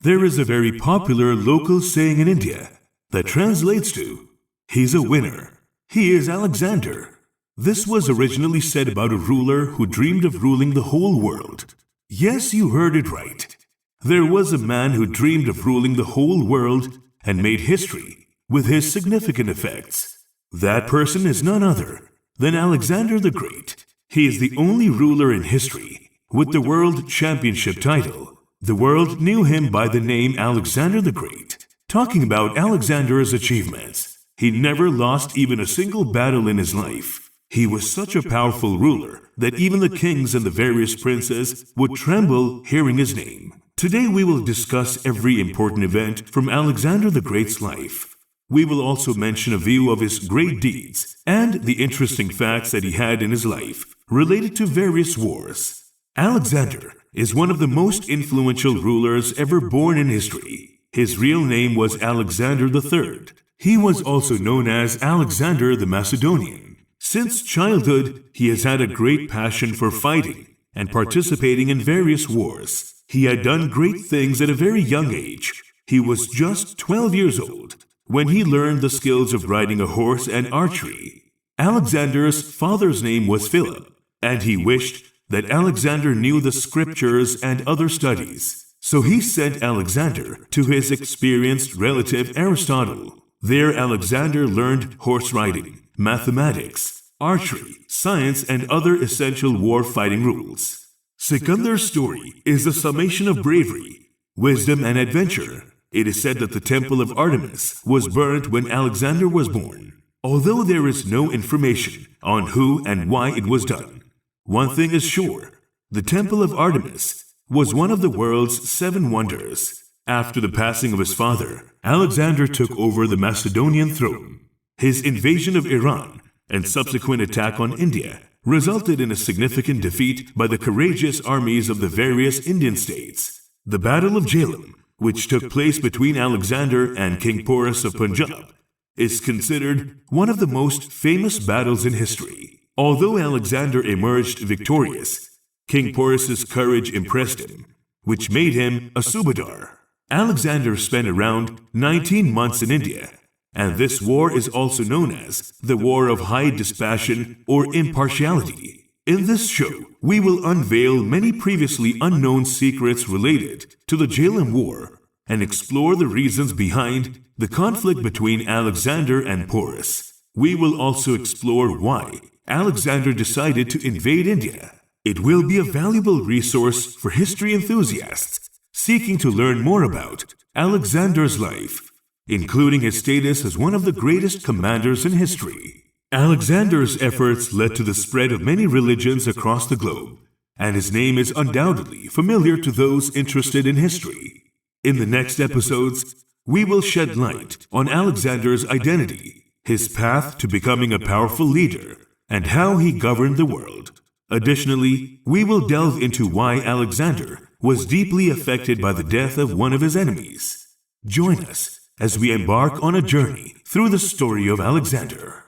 There is a very popular local saying in India that translates to, "He's a winner. He is Alexander." This was originally said about a ruler who dreamed of ruling the whole world. Yes, you heard it right. There was a man who dreamed of ruling the whole world and made history with his significant effects. That person is none other than Alexander the Great. He is the only ruler in history with the World Championship title. The world knew him by the name Alexander the Great. Talking about Alexander's achievements, he never lost even a single battle in his life. He was such a powerful ruler that even the kings and the various princes would tremble hearing his name. Today we will discuss every important event from Alexander the Great's life. We will also mention a few of his great deeds and the interesting facts that he had in his life related to various wars. Alexander is one of the most influential rulers ever born in history. His real name was Alexander III. He was also known as Alexander the Macedonian. Since childhood, he has had a great passion for fighting and participating in various wars. He had done great things at a very young age. He was just 12 years old when he learned the skills of riding a horse and archery. Alexander's father's name was Philip, and he wished that Alexander knew the scriptures and other studies. So he sent Alexander to his experienced relative Aristotle. There Alexander learned horse riding, mathematics, archery, science, and other essential war fighting rules. Sikandar's story is a summation of bravery, wisdom, and adventure. It is said that the temple of Artemis was burnt when Alexander was born. Although there is no information on who and why it was done, one thing is sure: the temple of Artemis was one of the world's 7 wonders. After the passing of his father, Alexander took over the Macedonian throne. His invasion of Iran and subsequent attack on India resulted in a significant defeat by the courageous armies of the various Indian states. The Battle of Jhelum, which took place between Alexander and King Porus of Punjab, is considered one of the most famous battles in history. Although Alexander emerged victorious, King Porus's courage impressed him, which made him a subadar. Alexander spent around 19 months in India, and this war is also known as the War of High Dispassion or Impartiality. In this show, we will unveil many previously unknown secrets related to the Jhelum War and explore the reasons behind the conflict between Alexander and Porus. We will also explore why Alexander decided to invade India. It will be a valuable resource for history enthusiasts seeking to learn more about Alexander's life, including his status as one of the greatest commanders in history. Alexander's efforts led to the spread of many religions across the globe, and his name is undoubtedly familiar to those interested in history. In the next episodes, we will shed light on Alexander's identity, his path to becoming a powerful leader, and how he governed the world. Additionally, we will delve into why Alexander was deeply affected by the death of one of his enemies. Join us as we embark on a journey through the story of Alexander.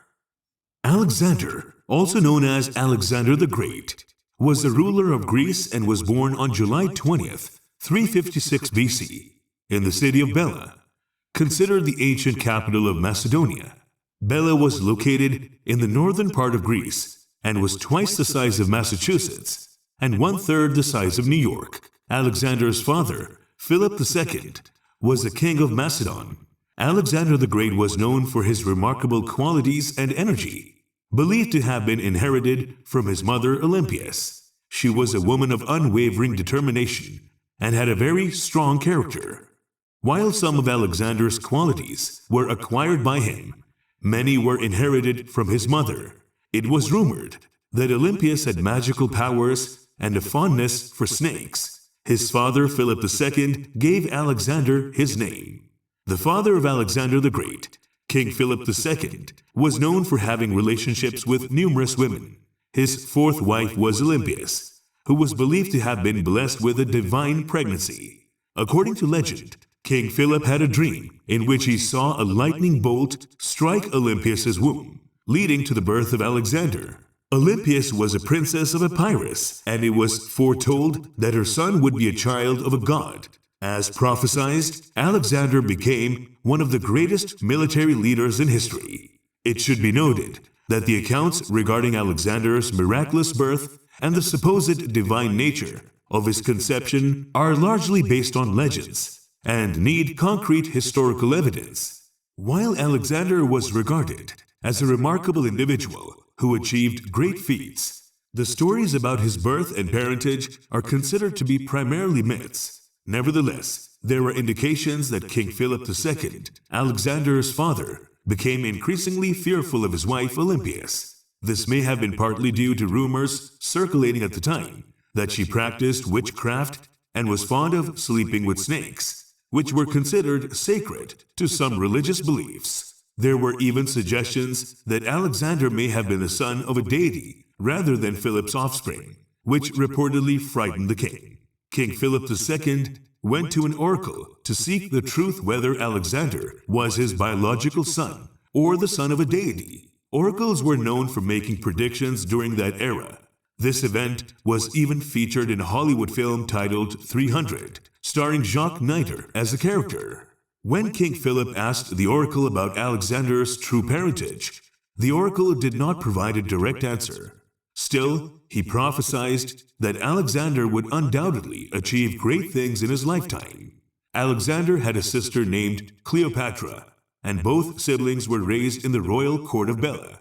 Alexander, also known as Alexander the Great, was the ruler of Greece and was born on July 20th, 356 BC, in the city of Bella, considered the ancient capital of Macedonia. Bella was located in the northern part of Greece and was twice the size of Massachusetts and 1/3 the size of New York. Alexander's father, Philip II, was the king of Macedon. Alexander the Great was known for his remarkable qualities and energy, believed to have been inherited from his mother Olympias. She was a woman of unwavering determination and had a very strong character. While some of Alexander's qualities were acquired by him, many were inherited from his mother. It was rumored that Olympias had magical powers and a fondness for snakes. His father, Philip II, gave Alexander his name. The father of Alexander the Great, King Philip II, was known for having relationships with numerous women. His fourth wife was Olympias, who was believed to have been blessed with a divine pregnancy. According to legend, King Philip had a dream in which he saw a lightning bolt strike Olympias' womb, leading to the birth of Alexander. Olympias was a princess of Epirus, and it was foretold that her son would be a child of a god. As prophesied, Alexander became one of the greatest military leaders in history. It should be noted that the accounts regarding Alexander's miraculous birth and the supposed divine nature of his conception are largely based on legends and need concrete historical evidence. While Alexander was regarded as a remarkable individual who achieved great feats, the stories about his birth and parentage are considered to be primarily myths. Nevertheless, there were indications that King Philip II, Alexander's father, became increasingly fearful of his wife Olympias. This may have been partly due to rumors circulating at the time that she practiced witchcraft and was fond of sleeping with snakes, which were considered sacred to some religious beliefs. There were even suggestions that Alexander may have been the son of a deity rather than Philip's offspring, which reportedly frightened the king. King Philip II went to an oracle to seek the truth whether Alexander was his biological son or the son of a deity. Oracles were known for making predictions during that era. This event was even featured in a Hollywood film titled 300, starring Jacques Niter as a character. When King Philip asked the oracle about Alexander's true parentage, the oracle did not provide a direct answer. Still, he prophesied that Alexander would undoubtedly achieve great things in his lifetime. Alexander had a sister named Cleopatra, and both siblings were raised in the royal court of Bela.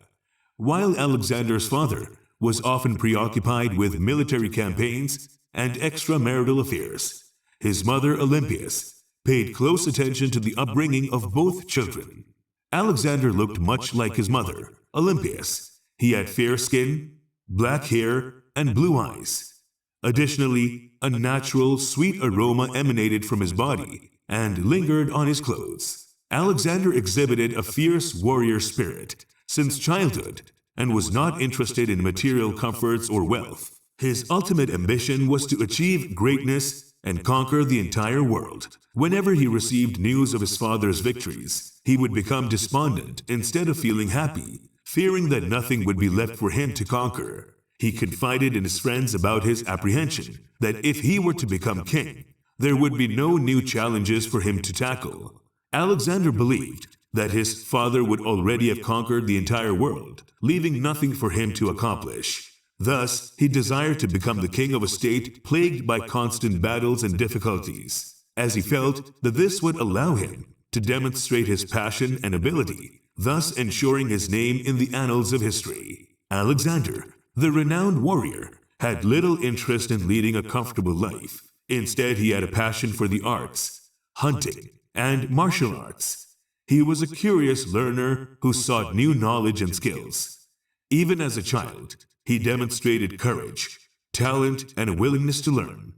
While Alexander's father was often preoccupied with military campaigns and extramarital affairs, his mother Olympias paid close attention to the upbringing of both children. Alexander looked much like his mother, Olympias. He had fair skin, black hair, and blue eyes. Additionally, a natural, sweet aroma emanated from his body and lingered on his clothes. Alexander exhibited a fierce warrior spirit since childhood and was not interested in material comforts or wealth. His ultimate ambition was to achieve greatness and conquer the entire world. Whenever he received news of his father's victories, he would become despondent instead of feeling happy, fearing that nothing would be left for him to conquer. He confided in his friends about his apprehension that if he were to become king, there would be no new challenges for him to tackle. Alexander believed that his father would already have conquered the entire world, leaving nothing for him to accomplish. Thus, he desired to become the king of a state plagued by constant battles and difficulties, as he felt that this would allow him to demonstrate his passion and ability, thus ensuring his name in the annals of history. Alexander, the renowned warrior, had little interest in leading a comfortable life. Instead, he had a passion for the arts, hunting, and martial arts. He was a curious learner who sought new knowledge and skills. Even as a child, he demonstrated courage, talent, and a willingness to learn.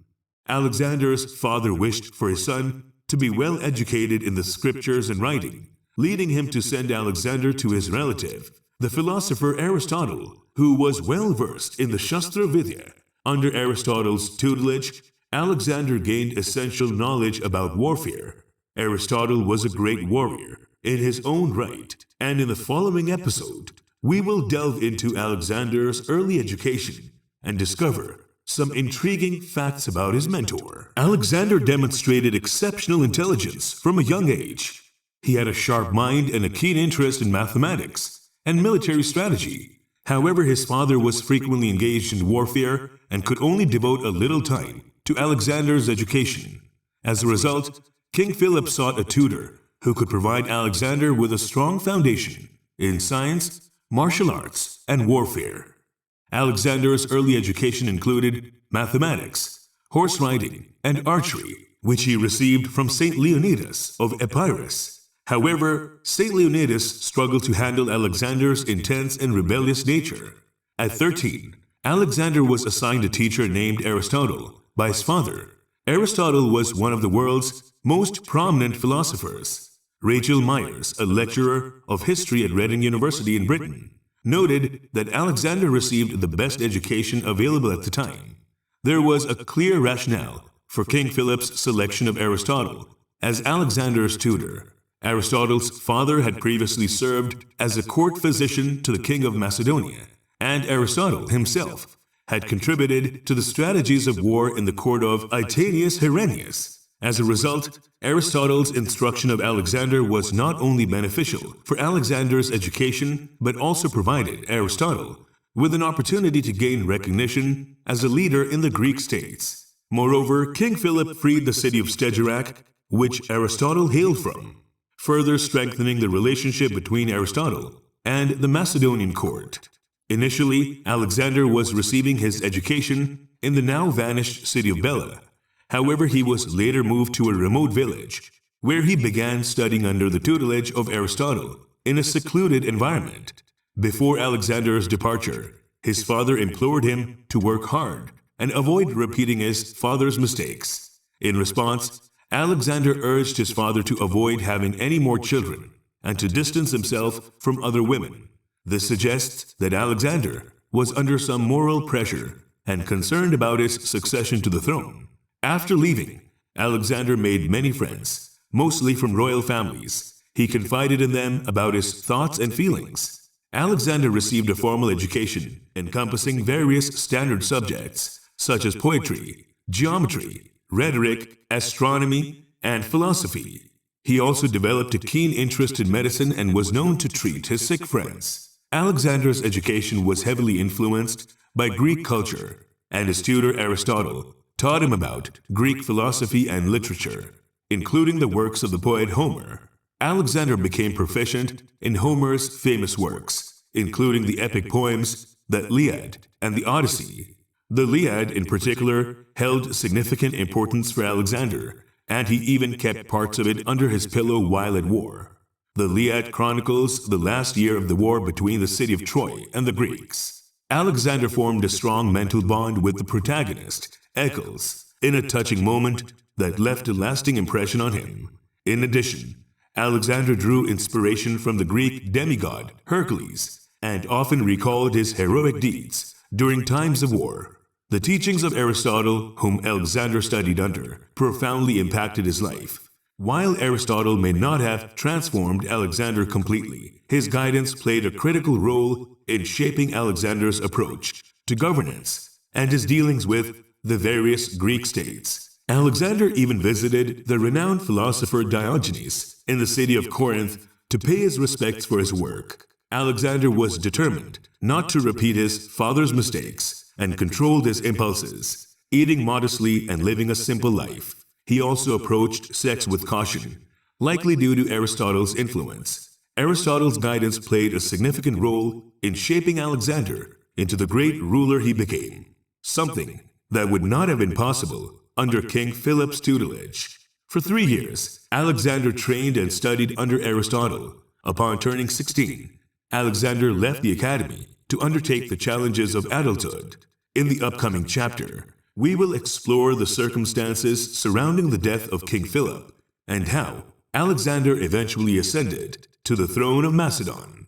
Alexander's father wished for his son to be well educated in the scriptures and writing, leading him to send Alexander to his relative, the philosopher Aristotle, who was well versed in the Shastra Vidya. Under Aristotle's tutelage, Alexander gained essential knowledge about warfare. Aristotle was a great warrior in his own right, and in the following episode, we will delve into Alexander's early education and discover some intriguing facts about his mentor. Alexander demonstrated exceptional intelligence from a young age. He had a sharp mind and a keen interest in mathematics and military strategy. However, his father was frequently engaged in warfare and could only devote a little time to Alexander's education. As a result, King Philip sought a tutor who could provide Alexander with a strong foundation in science, martial arts, and warfare. Alexander's early education included mathematics, horse riding, and archery, which he received from Saint Leonidas of Epirus. However, Saint Leonidas struggled to handle Alexander's intense and rebellious nature. At 13, Alexander was assigned a teacher named Aristotle by his father. Aristotle was one of the world's most prominent philosophers. Rachel Myers, a lecturer of history at Reading University in Britain, noted that Alexander received the best education available at the time. There was a clear rationale for King Philip's selection of Aristotle as Alexander's tutor. Aristotle's father had previously served as a court physician to the king of Macedonia, and Aristotle himself had contributed to the strategies of war in the court of Aetanius Herennius. As a result, Aristotle's instruction of Alexander was not only beneficial for Alexander's education, but also provided Aristotle with an opportunity to gain recognition as a leader in the Greek states. Moreover, King Philip freed the city of Stegerak, which Aristotle hailed from, further strengthening the relationship between Aristotle and the Macedonian court. Initially, Alexander was receiving his education in the now vanished city of Bella. However, he was later moved to a remote village, where he began studying under the tutelage of Aristotle in a secluded environment. Before Alexander's departure, his father implored him to work hard and avoid repeating his father's mistakes. In response, Alexander urged his father to avoid having any more children and to distance himself from other women. This suggests that Alexander was under some moral pressure and concerned about his succession to the throne. After leaving, Alexander made many friends, mostly from royal families. He confided in them about his thoughts and feelings. Alexander received a formal education encompassing various standard subjects such as poetry, geometry, rhetoric, astronomy, and philosophy. He also developed a keen interest in medicine and was known to treat his sick friends. Alexander's education was heavily influenced by Greek culture, and his tutor Aristotle taught him about Greek philosophy and literature, including the works of the poet Homer. Alexander became proficient in Homer's famous works, including the epic poems, the Iliad and the Odyssey. The Iliad, in particular, held significant importance for Alexander, and he even kept parts of it under his pillow while at war. The Iliad chronicles the last year of the war between the city of Troy and the Greeks. Alexander formed a strong mental bond with the protagonist, Achilles, in a touching moment that left a lasting impression on him. In addition, Alexander drew inspiration from the Greek demigod Hercules and often recalled his heroic deeds during times of war. The teachings of Aristotle, whom Alexander studied under, profoundly impacted his life. While Aristotle may not have transformed Alexander completely, his guidance played a critical role in shaping Alexander's approach to governance and his dealings with the various Greek states. Alexander even visited the renowned philosopher Diogenes in the city of Corinth to pay his respects for his work. Alexander was determined not to repeat his father's mistakes and controlled his impulses, eating modestly and living a simple life. He also approached sex with caution, likely due to Aristotle's influence. Aristotle's guidance played a significant role in shaping Alexander into the great ruler he became, something that would not have been possible under King Philip's tutelage. For 3 years, Alexander trained and studied under Aristotle. Upon turning 16, Alexander left the academy to undertake the challenges of adulthood. In the upcoming chapter, we will explore the circumstances surrounding the death of King Philip and how Alexander eventually ascended to the throne of Macedon.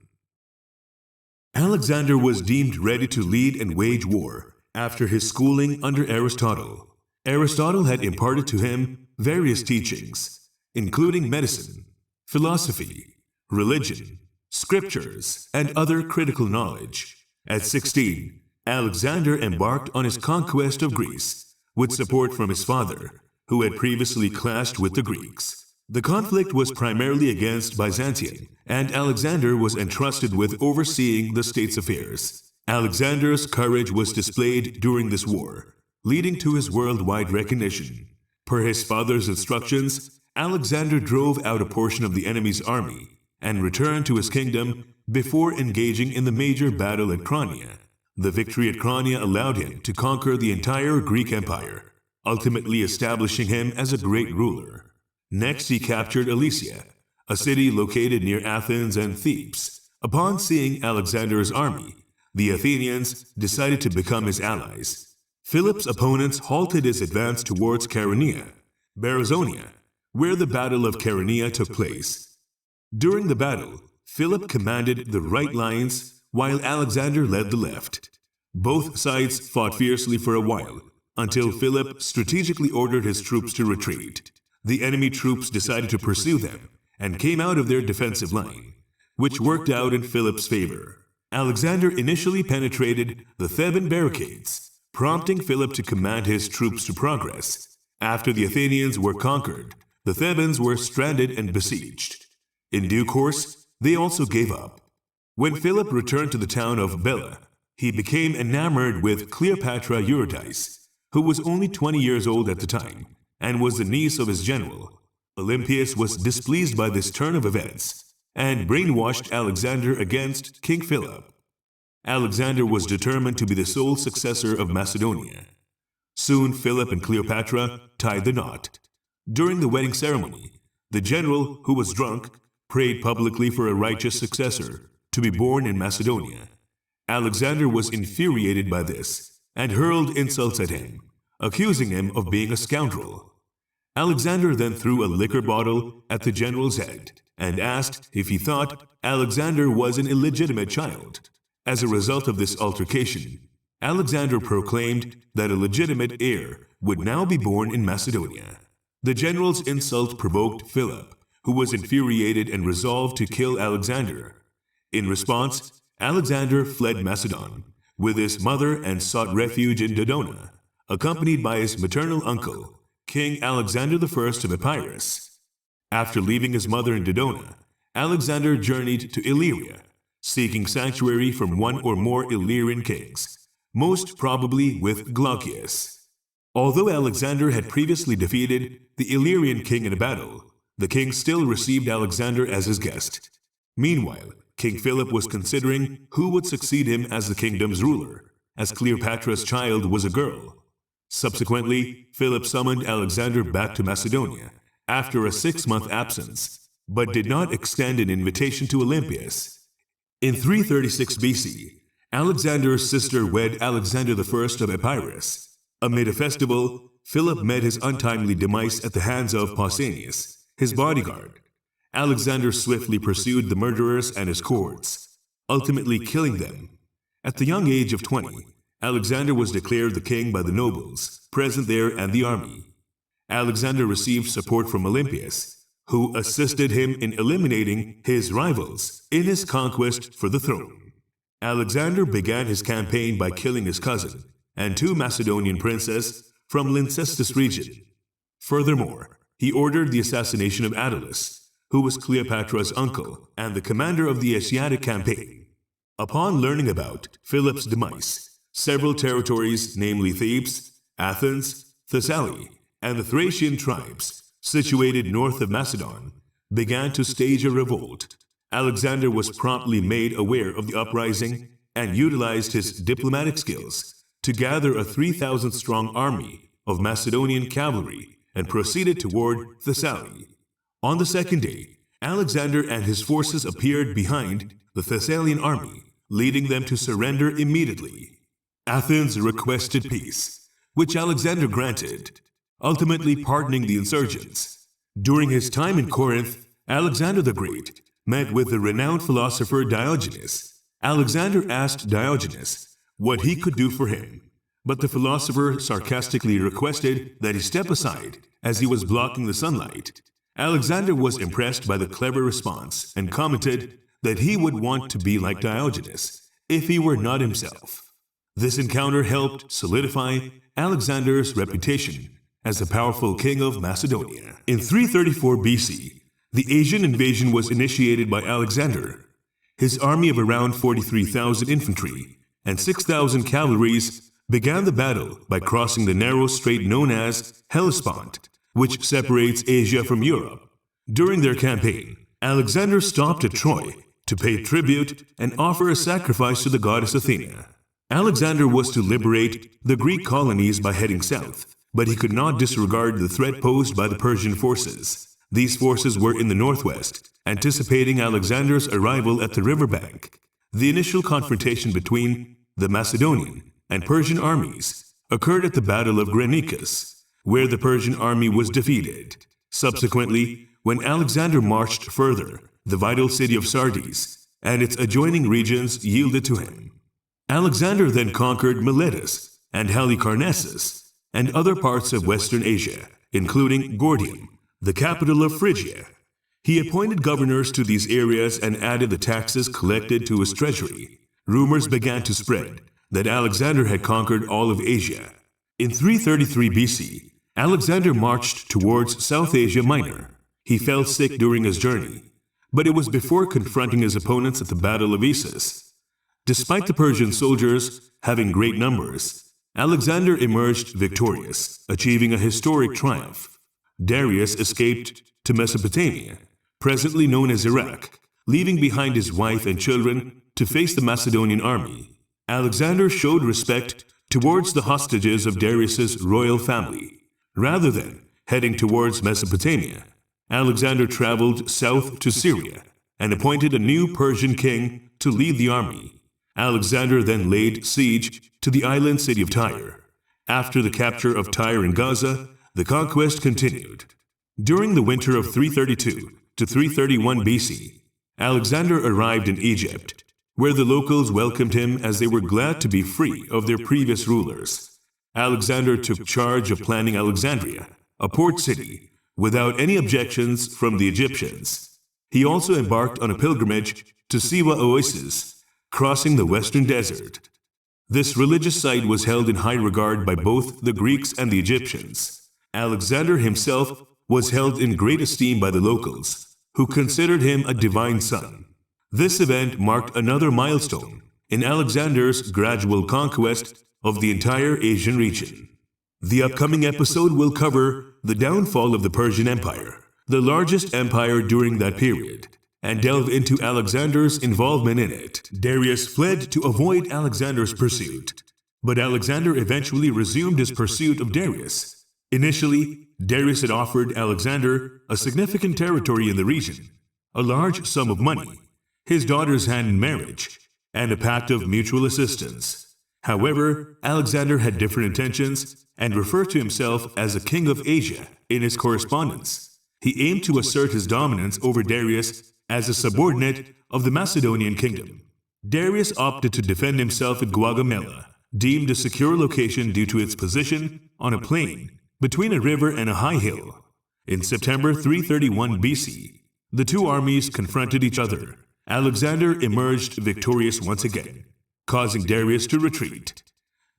Alexander was deemed ready to lead and wage war after his schooling under Aristotle. Aristotle had imparted to him various teachings, including medicine, philosophy, religion, scriptures, and other critical knowledge. At 16, Alexander embarked on his conquest of Greece, with support from his father, who had previously clashed with the Greeks. The conflict was primarily against Byzantium, and Alexander was entrusted with overseeing the state's affairs. Alexander's courage was displayed during this war, leading to his worldwide recognition. Per his father's instructions, Alexander drove out a portion of the enemy's army and returned to his kingdom before engaging in the major battle at Chronia. The victory at Chronia allowed him to conquer the entire Greek Empire, ultimately establishing him as a great ruler. Next, he captured Alesia, a city located near Athens and Thebes. Upon seeing Alexander's army, the Athenians decided to become his allies. Philip's opponents halted his advance towards Chaeronea, Macedonia, where the Battle of Chaeronea took place. During the battle, Philip commanded the right lines while Alexander led the left. Both sides fought fiercely for a while, until Philip strategically ordered his troops to retreat. The enemy troops decided to pursue them and came out of their defensive line, which worked out in Philip's favor. Alexander initially penetrated the Theban barricades, prompting Philip to command his troops to progress. After the Athenians were conquered, the Thebans were stranded and besieged. In due course, they also gave up. When Philip returned to the town of Bela, he became enamored with Cleopatra Eurydice, who was only 20 years old at the time and was the niece of his general. Olympias was displeased by this turn of events and brainwashed Alexander against King Philip. Alexander was determined to be the sole successor of Macedonia. Soon Philip and Cleopatra tied the knot. During the wedding ceremony, the general, who was drunk, prayed publicly for a righteous successor to be born in Macedonia. Alexander was infuriated by this and hurled insults at him, accusing him of being a scoundrel. Alexander then threw a liquor bottle at the general's head and asked if he thought Alexander was an illegitimate child. As a result of this altercation, Alexander proclaimed that a legitimate heir would now be born in Macedonia. The general's insult provoked Philip, who was infuriated and resolved to kill Alexander. In response, Alexander fled Macedon with his mother and sought refuge in Dodona, accompanied by his maternal uncle, King Alexander I of Epirus. After leaving his mother in Dodona, Alexander journeyed to Illyria, seeking sanctuary from one or more Illyrian kings, most probably with Glaucias. Although Alexander had previously defeated the Illyrian king in a battle, the king still received Alexander as his guest. Meanwhile, King Philip was considering who would succeed him as the kingdom's ruler, as Cleopatra's child was a girl. Subsequently, Philip summoned Alexander back to Macedonia after a 6-month absence, but did not extend an invitation to Olympias. In 336 BC, Alexander's sister wed Alexander I of Epirus. Amid a festival, Philip met his untimely demise at the hands of Pausanias, his bodyguard. Alexander swiftly pursued the murderers and his cohorts, ultimately killing them. At the young age of 20, Alexander was declared the king by the nobles present there and the army. Alexander received support from Olympias, who assisted him in eliminating his rivals in his conquest for the throne. Alexander began his campaign by killing his cousin and 2 Macedonian princes from Lyncestis region. Furthermore, he ordered the assassination of Attalus, who was Cleopatra's uncle and the commander of the Asiatic campaign. Upon learning about Philip's demise, several territories, namely Thebes, Athens, Thessaly, and the Thracian tribes, situated north of Macedon, began to stage a revolt. Alexander was promptly made aware of the uprising and utilized his diplomatic skills to gather a 3,000-strong army of Macedonian cavalry and proceeded toward Thessaly. On the second day, Alexander and his forces appeared behind the Thessalian army, leading them to surrender immediately. Athens requested peace, which Alexander granted, ultimately pardoning the insurgents. During his time in Corinth, Alexander the Great met with the renowned philosopher Diogenes. Alexander asked Diogenes what he could do for him, but the philosopher sarcastically requested that he step aside as he was blocking the sunlight. Alexander was impressed by the clever response and commented that he would want to be like Diogenes if he were not himself. This encounter helped solidify Alexander's reputation as the powerful king of Macedonia. In 334 BC, the Asian invasion was initiated by Alexander. His army of around 43,000 infantry and 6,000 cavalry began the battle by crossing the narrow strait known as Hellespont, which separates Asia from Europe. During their campaign, Alexander stopped at Troy to pay tribute and offer a sacrifice to the goddess Athena. Alexander was to liberate the Greek colonies by heading south, but he could not disregard the threat posed by the Persian forces. These forces were in the northwest, anticipating Alexander's arrival at the riverbank. The initial confrontation between the Macedonian and Persian armies occurred at the Battle of Granicus, where the Persian army was defeated. Subsequently, when Alexander marched further, the vital city of Sardis and its adjoining regions yielded to him. Alexander then conquered Miletus and Halicarnassus and other parts of Western Asia, including Gordium, the capital of Phrygia. He appointed governors to these areas and added the taxes collected to his treasury. Rumors began to spread that Alexander had conquered all of Asia. In 333 BC, Alexander marched towards South Asia Minor. He fell sick during his journey, but it was before confronting his opponents at the Battle of Issus. Despite the Persian soldiers having great numbers, Alexander emerged victorious, achieving a historic triumph. Darius escaped to Mesopotamia, presently known as Iraq, leaving behind his wife and children to face the Macedonian army. Alexander showed respect towards the hostages of Darius's royal family. Rather than heading towards Mesopotamia, Alexander traveled south to Syria and appointed a new Persian king to lead the army. Alexander then laid siege to the island city of Tyre. After the capture of Tyre and Gaza, the conquest continued. During the winter of 332 to 331 BC, Alexander arrived in Egypt, where the locals welcomed him as they were glad to be free of their previous rulers. Alexander took charge of planning Alexandria, a port city, without any objections from the Egyptians. He also embarked on a pilgrimage to Siwa Oasis, crossing the western desert. This religious site was held in high regard by both the Greeks and the Egyptians. Alexander himself was held in great esteem by the locals, who considered him a divine son. This event marked another milestone in Alexander's gradual conquest of the entire Asian region. The upcoming episode will cover the downfall of the Persian Empire, the largest empire during that period, and delve into Alexander's involvement in it. Darius fled to avoid Alexander's pursuit, but Alexander eventually resumed his pursuit of Darius. Initially, Darius had offered Alexander a significant territory in the region, a large sum of money, his daughter's hand in marriage, and a pact of mutual assistance. However, Alexander had different intentions and referred to himself as a king of Asia in his correspondence. He aimed to assert his dominance over Darius as a subordinate of the Macedonian kingdom. Darius opted to defend himself at Gaugamela, deemed a secure location due to its position on a plain between a river and a high hill. In September 331 BC, the two armies confronted each other. Alexander emerged victorious once again, causing Darius to retreat.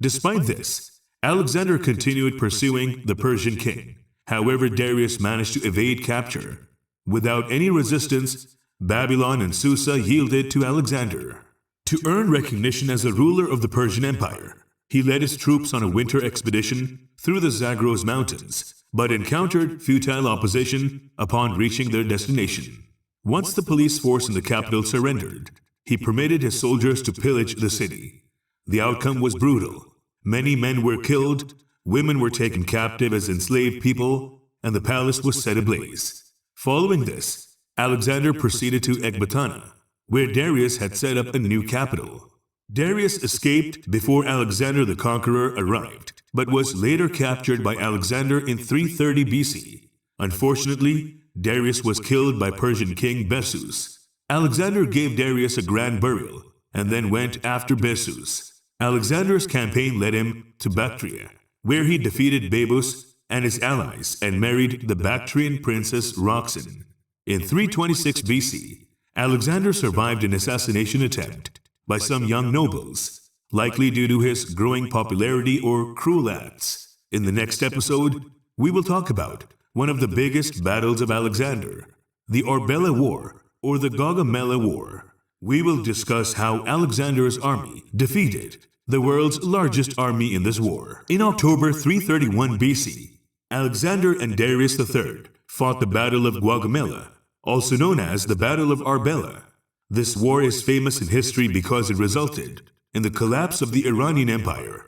Despite this, Alexander continued pursuing the Persian king. However, Darius managed to evade capture. Without any resistance, Babylon and Susa yielded to Alexander. To earn recognition as a ruler of the Persian Empire, he led his troops on a winter expedition through the Zagros Mountains, but encountered futile opposition upon reaching their destination. Once the police force in the capital surrendered, he permitted his soldiers to pillage the city. The outcome was brutal. Many men were killed, women were taken captive as enslaved people, and the palace was set ablaze. Following this, Alexander proceeded to Ecbatana, where Darius had set up a new capital. Darius escaped before Alexander the Conqueror arrived, but was later captured by Alexander in 330 BC. Unfortunately, Darius was killed by Persian king Bessus. Alexander gave Darius a grand burial and then went after Bessus. Alexander's campaign led him to Bactria, where he defeated Babus and his allies and married the Bactrian princess Roxanne. In 326 BC, Alexander survived an assassination attempt by some young nobles, likely due to his growing popularity or cruel acts. In the next episode, we will talk about one of the biggest battles of Alexander, the Arbela War or the Gaugamela War. We will discuss how Alexander's army defeated the world's largest army in this war. In October 331 BC, Alexander and Darius III fought the Battle of Gaugamela, also known as the Battle of Arbela. This war is famous in history because it resulted in the collapse of the Iranian Empire.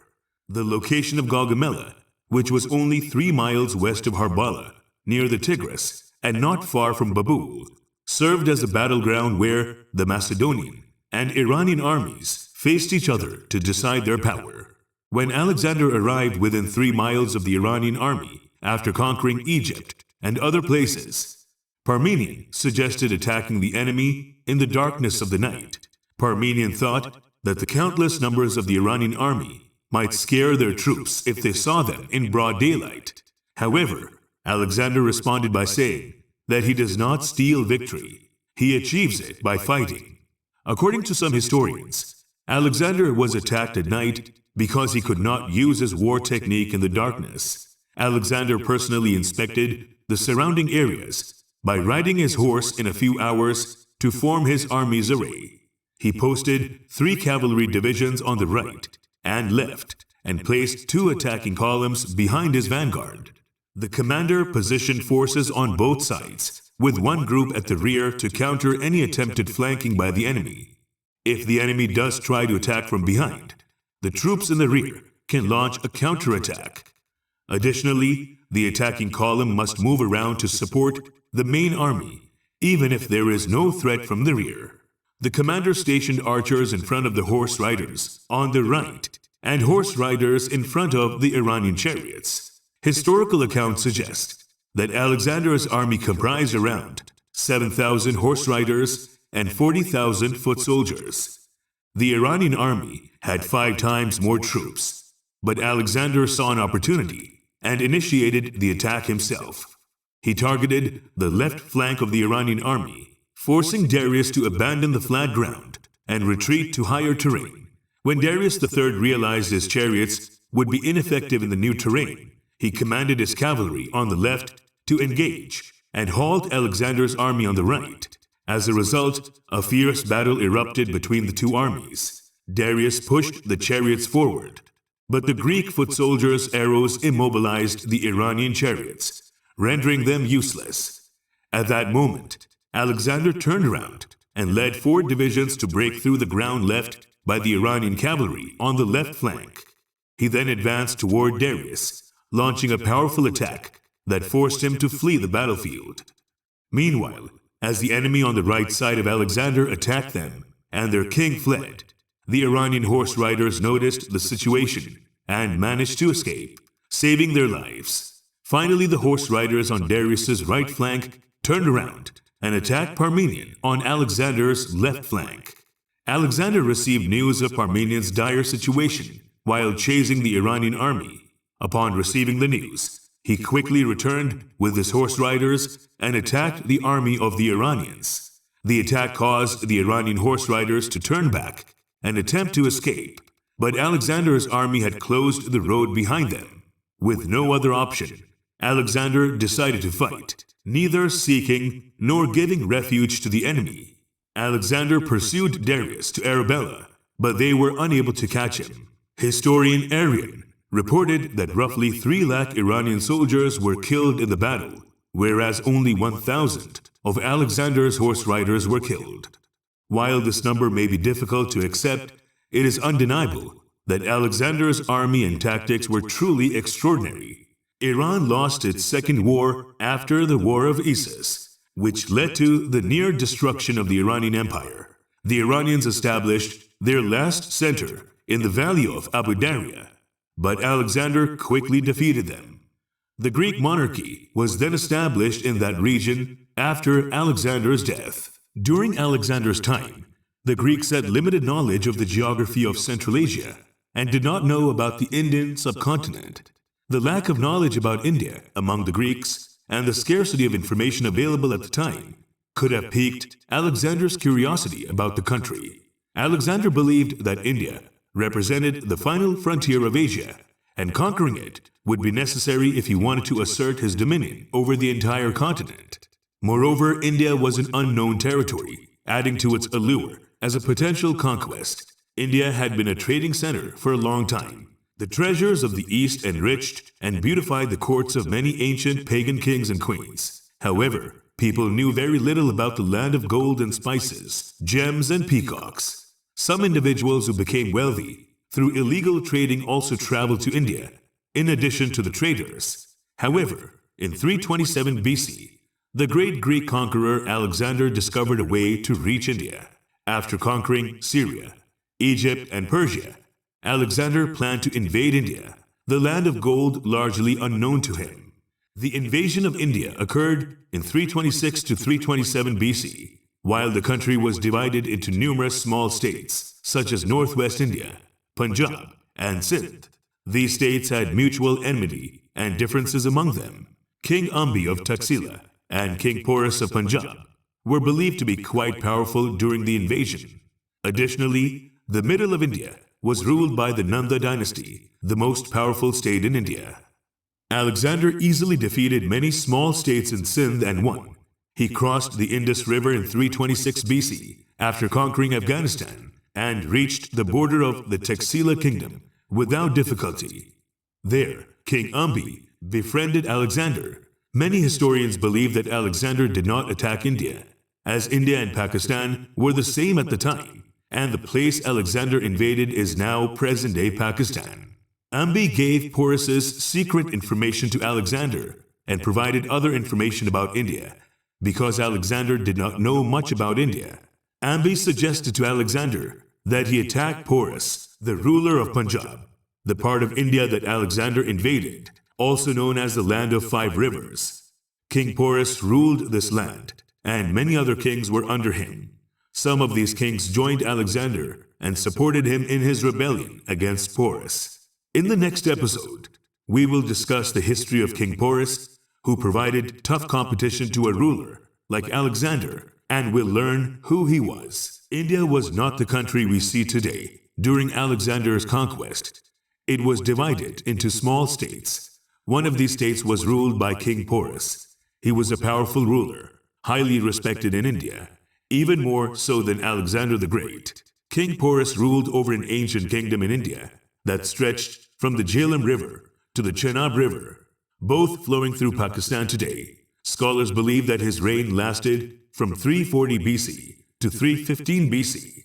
The location of Gaugamela, which was only 3 miles west of Harbala, near the Tigris, and not far from Babul, served as a battleground where the Macedonian and Iranian armies faced each other to decide their power. When Alexander arrived within 3 miles of the Iranian army after conquering Egypt and other places, Parmenion suggested attacking the enemy in the darkness of the night. Parmenion thought that the countless numbers of the Iranian army might scare their troops if they saw them in broad daylight. However, Alexander responded by saying that he does not steal victory, he achieves it by fighting. According to some historians, Alexander was attacked at night because he could not use his war technique in the darkness. Alexander personally inspected the surrounding areas by riding his horse in a few hours to form his army's array. He posted 3 cavalry divisions on the right and left and placed 2 attacking columns behind his vanguard. The commander positioned forces on both sides, with one group at the rear to counter any attempted flanking by the enemy. If the enemy does try to attack from behind, the troops in the rear can launch a counterattack. Additionally, the attacking column must move around to support the main army, even if there is no threat from the rear. The commander stationed archers in front of the horse riders on the right and horse riders in front of the Iranian chariots. Historical accounts suggest that Alexander's army comprised around 7,000 horse riders and 40,000 foot soldiers. The Iranian army had 5 times more troops, but Alexander saw an opportunity and initiated the attack himself. He targeted the left flank of the Iranian army, forcing Darius to abandon the flat ground and retreat to higher terrain. When Darius III realized his chariots would be ineffective in the new terrain, he commanded his cavalry on the left to engage and halt Alexander's army on the right. As a result, a fierce battle erupted between the 2 armies. Darius pushed the chariots forward, but the Greek foot soldiers' arrows immobilized the Iranian chariots, rendering them useless. At that moment, Alexander turned around and led 4 divisions to break through the ground left by the Iranian cavalry on the left flank. He then advanced toward Darius, launching a powerful attack that forced him to flee the battlefield. Meanwhile, as the enemy on the right side of Alexander attacked them and their king fled, the Iranian horse riders noticed the situation and managed to escape, saving their lives. Finally, the horse riders on Darius's right flank turned around and attacked Parmenion on Alexander's left flank. Alexander received news of Parmenion's dire situation while chasing the Iranian army. Upon receiving the news, he quickly returned with his horse riders and attacked the army of the Iranians. The attack caused the Iranian horse riders to turn back and attempt to escape, but Alexander's army had closed the road behind them. With no other option, Alexander decided to fight, neither seeking nor giving refuge to the enemy. Alexander pursued Darius to Arabella, but they were unable to catch him. Historian Arrian reported that roughly 3 lakh Iranian soldiers were killed in the battle, whereas only 1,000 of Alexander's horse riders were killed. While this number may be difficult to accept, it is undeniable that Alexander's army and tactics were truly extraordinary. Iran lost its second war after the War of Issus, which led to the near destruction of the Iranian Empire. The Iranians established their last center in the valley of Abu Darya, but Alexander quickly defeated them. The Greek monarchy was then established in that region after Alexander's death. During Alexander's time, the Greeks had limited knowledge of the geography of Central Asia and did not know about the Indian subcontinent. The lack of knowledge about India among the Greeks and the scarcity of information available at the time could have piqued Alexander's curiosity about the country. Alexander believed that India represented the final frontier of Asia, and conquering it would be necessary if he wanted to assert his dominion over the entire continent. Moreover, India was an unknown territory, adding to its allure as a potential conquest. India had been a trading center for a long time. The treasures of the East enriched and beautified the courts of many ancient pagan kings and queens. However, people knew very little about the land of gold and spices, gems and peacocks. Some individuals who became wealthy through illegal trading also traveled to India, in addition to the traders. However, in 327 BC, the great Greek conqueror Alexander discovered a way to reach India. After conquering Syria, Egypt, and Persia, Alexander planned to invade India, the land of gold largely unknown to him. The invasion of India occurred in 326 to 327 BC, while the country was divided into numerous small states, such as Northwest India, Punjab, and Sindh. These states had mutual enmity and differences among them. King Ambi of Taxila and King Porus of Punjab were believed to be quite powerful during the invasion. Additionally, the middle of India was ruled by the Nanda dynasty, the most powerful state in India. Alexander easily defeated many small states in Sindh and won. He crossed the Indus River in 326 BC after conquering Afghanistan and reached the border of the Taxila kingdom without difficulty. There, King Ambi befriended Alexander. Many historians believe that Alexander did not attack India, as India and Pakistan were the same at the time, and the place Alexander invaded is now present-day Pakistan. Ambi gave Porus's secret information to Alexander and provided other information about India, because Alexander did not know much about India. Ambi suggested to Alexander that he attack Porus, the ruler of Punjab, the part of India that Alexander invaded, also known as the Land of Five Rivers. King Porus ruled this land, and many other kings were under him. Some of these kings joined Alexander and supported him in his rebellion against Porus. In the next episode, we will discuss the history of King Porus, who provided tough competition to a ruler like Alexander, and will learn who he was. India was not the country we see today. During Alexander's conquest, it was divided into small states. One of these states was ruled by King Porus. He was a powerful ruler, highly respected in India, even more so than Alexander the Great. King Porus ruled over an ancient kingdom in India that stretched from the Jhelum River to the Chenab River, both flowing through Pakistan today. Scholars believe that his reign lasted from 340 BC to 315 BC.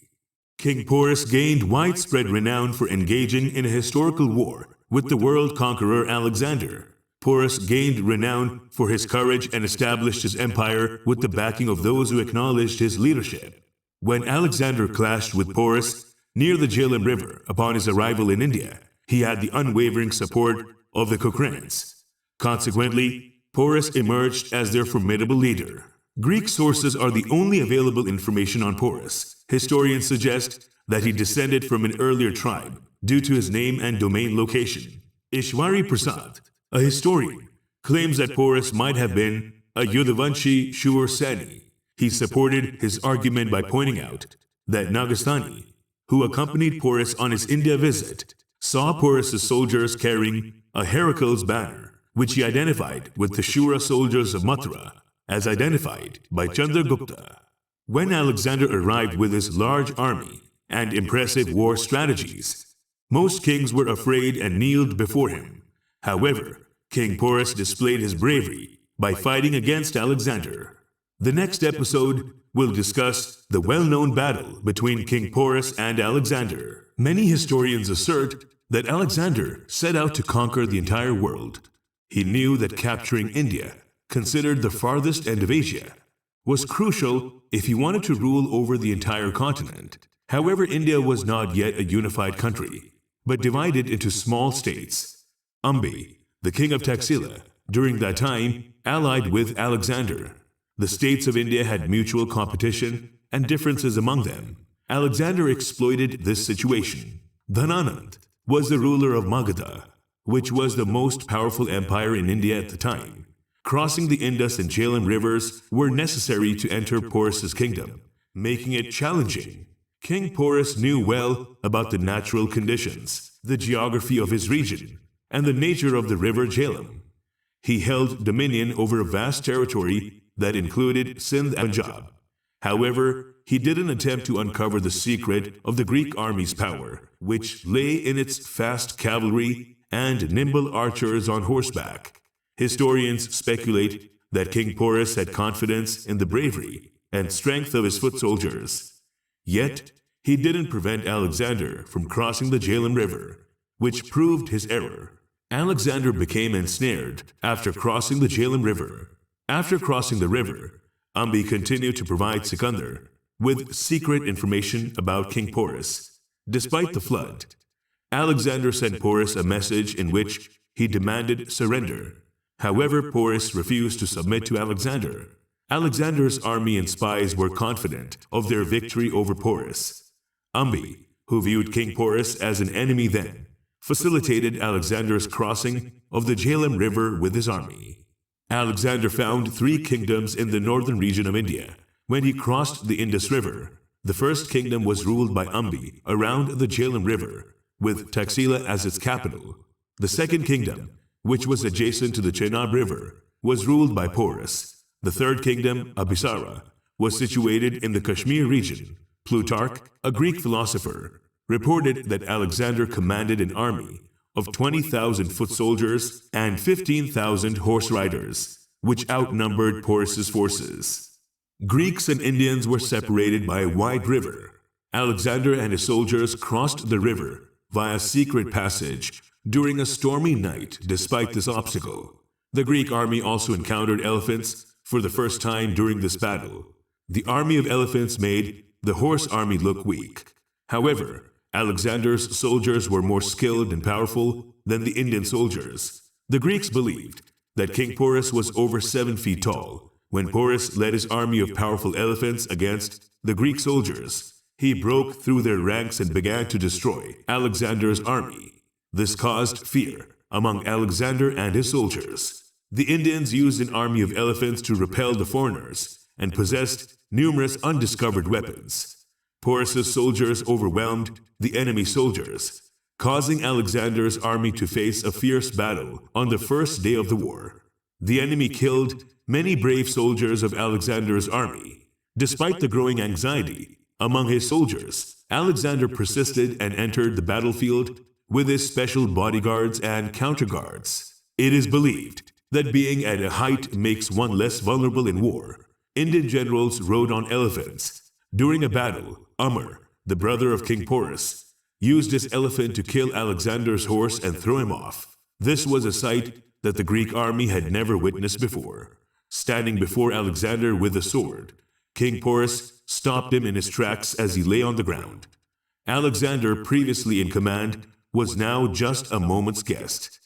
King Porus gained widespread renown for engaging in a historical war with the world conqueror Alexander. Porus gained renown for his courage and established his empire with the backing of those who acknowledged his leadership. When Alexander clashed with Porus near the Jhelum River upon his arrival in India, he had the unwavering support of the Cochrans. Consequently, Porus emerged as their formidable leader. Greek sources are the only available information on Porus. Historians suggest that he descended from an earlier tribe due to his name and domain location. Ishwari Prasad, a historian, claims that Porus might have been a Yudavanshi Shur Seni. He supported his argument by pointing out that Nagastani, who accompanied Porus on his India visit, saw Porus's soldiers carrying a Heracles banner, which he identified with the Shura soldiers of Mathura, as identified by Chandragupta. When Alexander arrived with his large army and impressive war strategies, most kings were afraid and kneeled before him. However, King Porus displayed his bravery by fighting against Alexander. The next episode will discuss the well-known battle between King Porus and Alexander. Many historians assert that Alexander set out to conquer the entire world. He knew that capturing India, considered the farthest end of Asia, was crucial if he wanted to rule over the entire continent. However, India was not yet a unified country, but divided into small states. Ambi, the king of Taxila, during that time allied with Alexander. The states of India had mutual competition and differences among them. Alexander exploited this situation. Dhananand was the ruler of Magadha, which was the most powerful empire in India at the time. Crossing the Indus and Jhelum rivers were necessary to enter Porus's kingdom, making it challenging. King Porus knew well about the natural conditions, the geography of his region, and the nature of the river Jhelum. He held dominion over a vast territory that included Sindh and Punjab. However, he didn't attempt to uncover the secret of the Greek army's power, which lay in its fast cavalry and nimble archers on horseback. Historians speculate that King Porus had confidence in the bravery and strength of his foot soldiers. Yet, he didn't prevent Alexander from crossing the Jhelum River, which proved his error. Alexander became ensnared after crossing the Jhelum River. After crossing the river, Ambi continued to provide Sikandar with secret information about King Porus. Despite the flood, Alexander sent Porus a message in which he demanded surrender. However, Porus refused to submit to Alexander. Alexander's army and spies were confident of their victory over Porus. Ambi, who viewed King Porus as an enemy then, facilitated Alexander's crossing of the Jhelum River with his army. Alexander found 3 kingdoms in the northern region of India. When he crossed the Indus River, the first kingdom was ruled by Ambi around the Jhelum River, with Taxila as its capital. The second kingdom which was adjacent to the Chenab River, was ruled by Porus. The third kingdom, Abhisara, was situated in the Kashmir region. Plutarch, a Greek philosopher, reported that Alexander commanded an army of 20,000 foot soldiers and 15,000 horse riders, which outnumbered Porus's forces. Greeks and Indians were separated by a wide river. Alexander and his soldiers crossed the river via secret passage during a stormy night. Despite this obstacle, the Greek army also encountered elephants for the first time during this battle. The army of elephants made the horse army look weak. However, Alexander's soldiers were more skilled and powerful than the Indian soldiers. The Greeks believed that King Porus was over 7 feet tall. When Porus led his army of powerful elephants against the Greek soldiers, he broke through their ranks and began to destroy Alexander's army. This caused fear among Alexander and his soldiers. The Indians used an army of elephants to repel the foreigners and possessed numerous undiscovered weapons. Porus's soldiers overwhelmed the enemy soldiers, causing Alexander's army to face a fierce battle on the first day of the war. The enemy killed many brave soldiers of Alexander's army. Despite the growing anxiety among his soldiers, Alexander persisted and entered the battlefield with his special bodyguards and counterguards. It is believed that being at a height makes one less vulnerable in war. Indian generals rode on elephants. During a battle, Amr, the brother of King Porus, used his elephant to kill Alexander's horse and throw him off. This was a sight that the Greek army had never witnessed before. Standing before Alexander with a sword, King Porus stopped him in his tracks as he lay on the ground. Alexander, previously in command, was now just a moment's guest.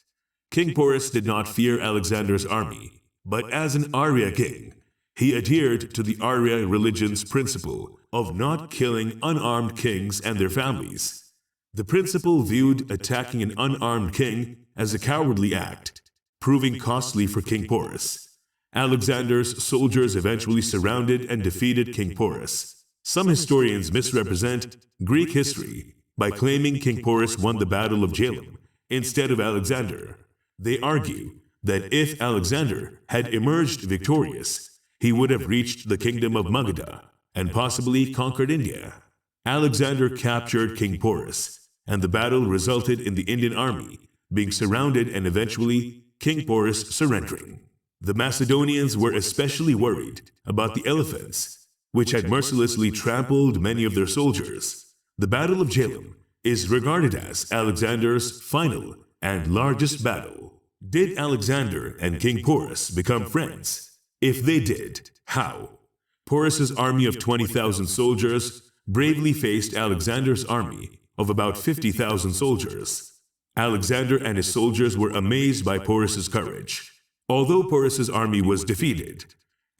King Porus did not fear Alexander's army, but as an Arya king, he adhered to the Arya religion's principle of not killing unarmed kings and their families. The principle viewed attacking an unarmed king as a cowardly act, proving costly for King Porus. Alexander's soldiers eventually surrounded and defeated King Porus. Some historians misrepresent Greek history by claiming King Porus won the Battle of Jalem instead of Alexander. They argue that if Alexander had emerged victorious, he would have reached the kingdom of Magadha and possibly conquered India. Alexander captured King Porus, and the battle resulted in the Indian army being surrounded and eventually King Porus surrendering. The Macedonians were especially worried about the elephants, which had mercilessly trampled many of their soldiers. The Battle of Jalem is regarded as Alexander's final and largest battle. Did Alexander and King Porus become friends? If they did, how? Porus's army of 20,000 soldiers bravely faced Alexander's army of about 50,000 soldiers. Alexander and his soldiers were amazed by Porus's courage. Although Porus's army was defeated,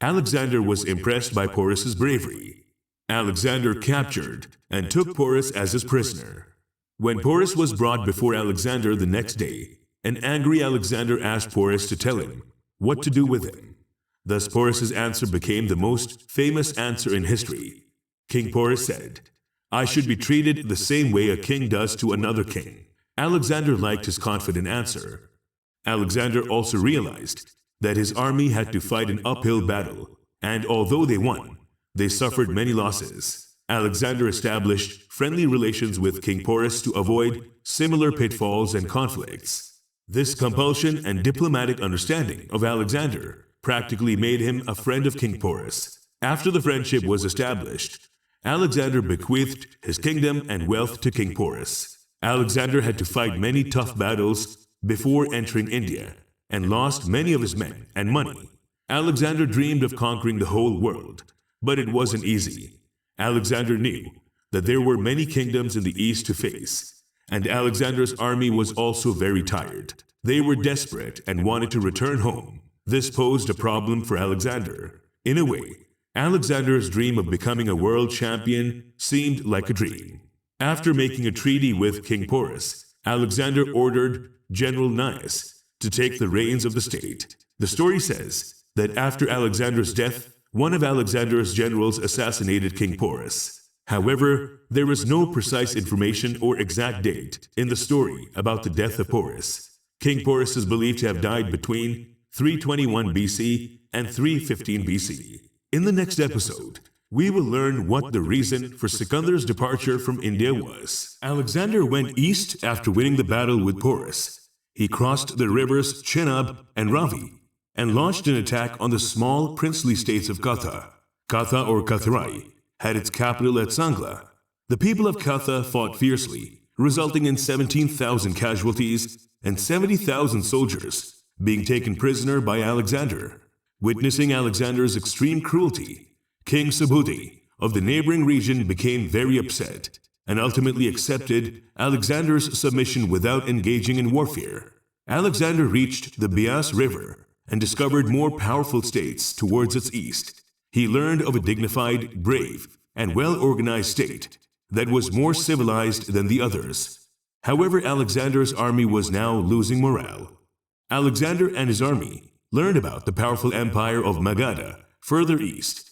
Alexander was impressed by Porus's bravery. Alexander captured and took Porus as his prisoner. When Porus was brought before Alexander the next day, an angry Alexander asked Porus to tell him what to do with him. Thus Porus's answer became the most famous answer in history. King Porus said, "I should be treated the same way a king does to another king." Alexander liked his confident answer. Alexander also realized that his army had to fight an uphill battle, and although they won, they suffered many losses. Alexander established friendly relations with King Porus to avoid similar pitfalls and conflicts. This compulsion and diplomatic understanding of Alexander practically made him a friend of King Porus. After the friendship was established, Alexander bequeathed his kingdom and wealth to King Porus. Alexander had to fight many tough battles before entering India and lost many of his men and money. Alexander dreamed of conquering the whole world, but it wasn't easy. Alexander knew that there were many kingdoms in the east to face, and Alexander's army was also very tired. They were desperate and wanted to return home. This posed a problem for Alexander. In a way, Alexander's dream of becoming a world champion seemed like a dream. After making a treaty with King Porus, Alexander ordered General Gnaeus to take the reins of the state. The story says that after Alexander's death, one of Alexander's generals assassinated King Porus. However, there is no precise information or exact date in the story about the death of Porus. King Porus is believed to have died between 321 BC and 315 BC. In the next episode, we will learn what the reason for Sikandar's departure from India was. Alexander went east after winning the battle with Porus. He crossed the rivers Chenab and Ravi and launched an attack on the small princely states of Katha. Katha or Katharai had its capital at Sangla. The people of Katha fought fiercely, resulting in 17,000 casualties and 70,000 soldiers being taken prisoner by Alexander. Witnessing Alexander's extreme cruelty, King Subhuti of the neighboring region became very upset and ultimately accepted Alexander's submission without engaging in warfare. Alexander reached the Beas River and discovered more powerful states towards its east. He learned of a dignified, brave, and well-organized state that was more civilized than the others. However, Alexander's army was now losing morale. Alexander and his army learned about the powerful empire of Magadha further east.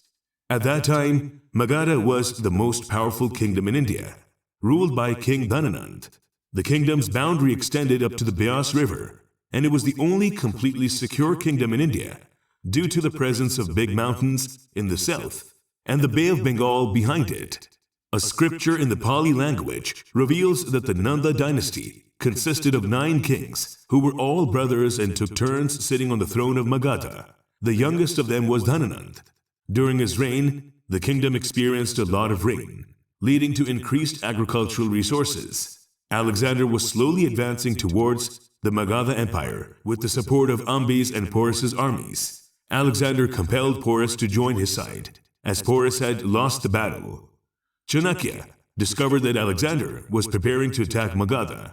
At that time, Magadha was the most powerful kingdom in India, ruled by King Dhananand. The kingdom's boundary extended up to the Beas River, and it was the only completely secure kingdom in India due to the presence of big mountains in the south and the Bay of Bengal behind it. A scripture in the Pali language reveals that the Nanda dynasty consisted of 9 kings who were all brothers and took turns sitting on the throne of Magadha. The youngest of them was Dhananand. During his reign, the kingdom experienced a lot of rain, leading to increased agricultural resources. Alexander was slowly advancing towards the Magadha Empire with the support of Ambi's and Porus's armies. Alexander compelled Porus to join his side, as Porus had lost the battle. Chanakya discovered that Alexander was preparing to attack Magadha.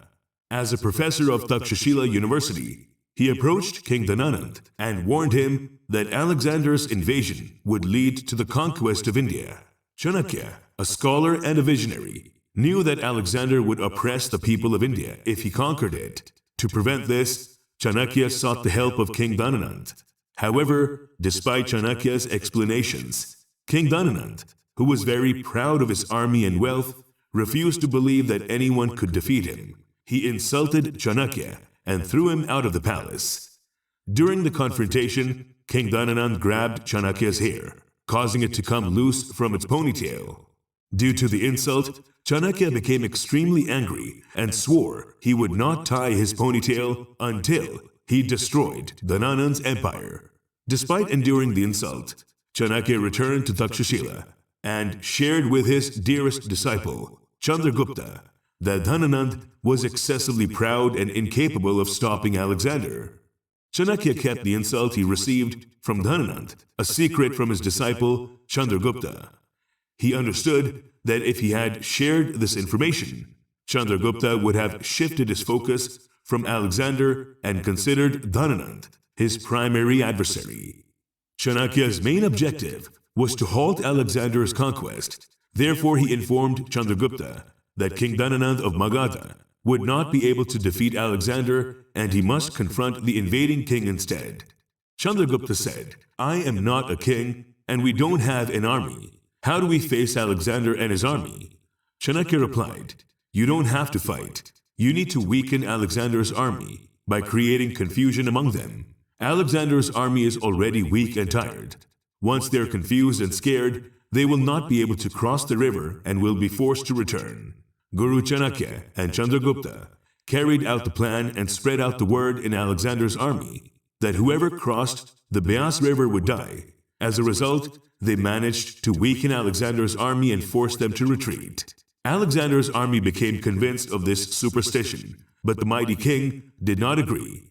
As a professor of Takshashila University, he approached King Dhananand and warned him that Alexander's invasion would lead to the conquest of India. Chanakya, a scholar and a visionary, knew that Alexander would oppress the people of India if he conquered it. To prevent this, Chanakya sought the help of King Dhananand. However, despite Chanakya's explanations, King Dhananand, who was very proud of his army and wealth, refused to believe that anyone could defeat him. He insulted Chanakya and threw him out of the palace. During the confrontation, King Dhananand grabbed Chanakya's hair, causing it to come loose from its ponytail. Due to the insult, Chanakya became extremely angry and swore he would not tie his ponytail until he destroyed Dhananand's empire. Despite enduring the insult, Chanakya returned to Takshashila and shared with his dearest disciple, Chandragupta, that Dhananand was excessively proud and incapable of stopping Alexander. Chanakya kept the insult he received from Dhananand a secret from his disciple Chandragupta. He understood that if he had shared this information, Chandragupta would have shifted his focus from Alexander and considered Dhananand his primary adversary. Chanakya's main objective was to halt Alexander's conquest. Therefore, he informed Chandragupta that King Dhananand of Magadha would not be able to defeat Alexander and he must confront the invading king instead. Chandragupta said, "I am not a king and we don't have an army. How do we face Alexander and his army?" Chanakya replied, "You don't have to fight. You need to weaken Alexander's army by creating confusion among them. Alexander's army is already weak and tired. Once they're confused and scared, they will not be able to cross the river and will be forced to return." Guru Chanakya and Chandragupta carried out the plan and spread out the word in Alexander's army that whoever crossed the Beas River would die. As a result, they managed to weaken Alexander's army and force them to retreat. Alexander's army became convinced of this superstition, but the mighty king did not agree.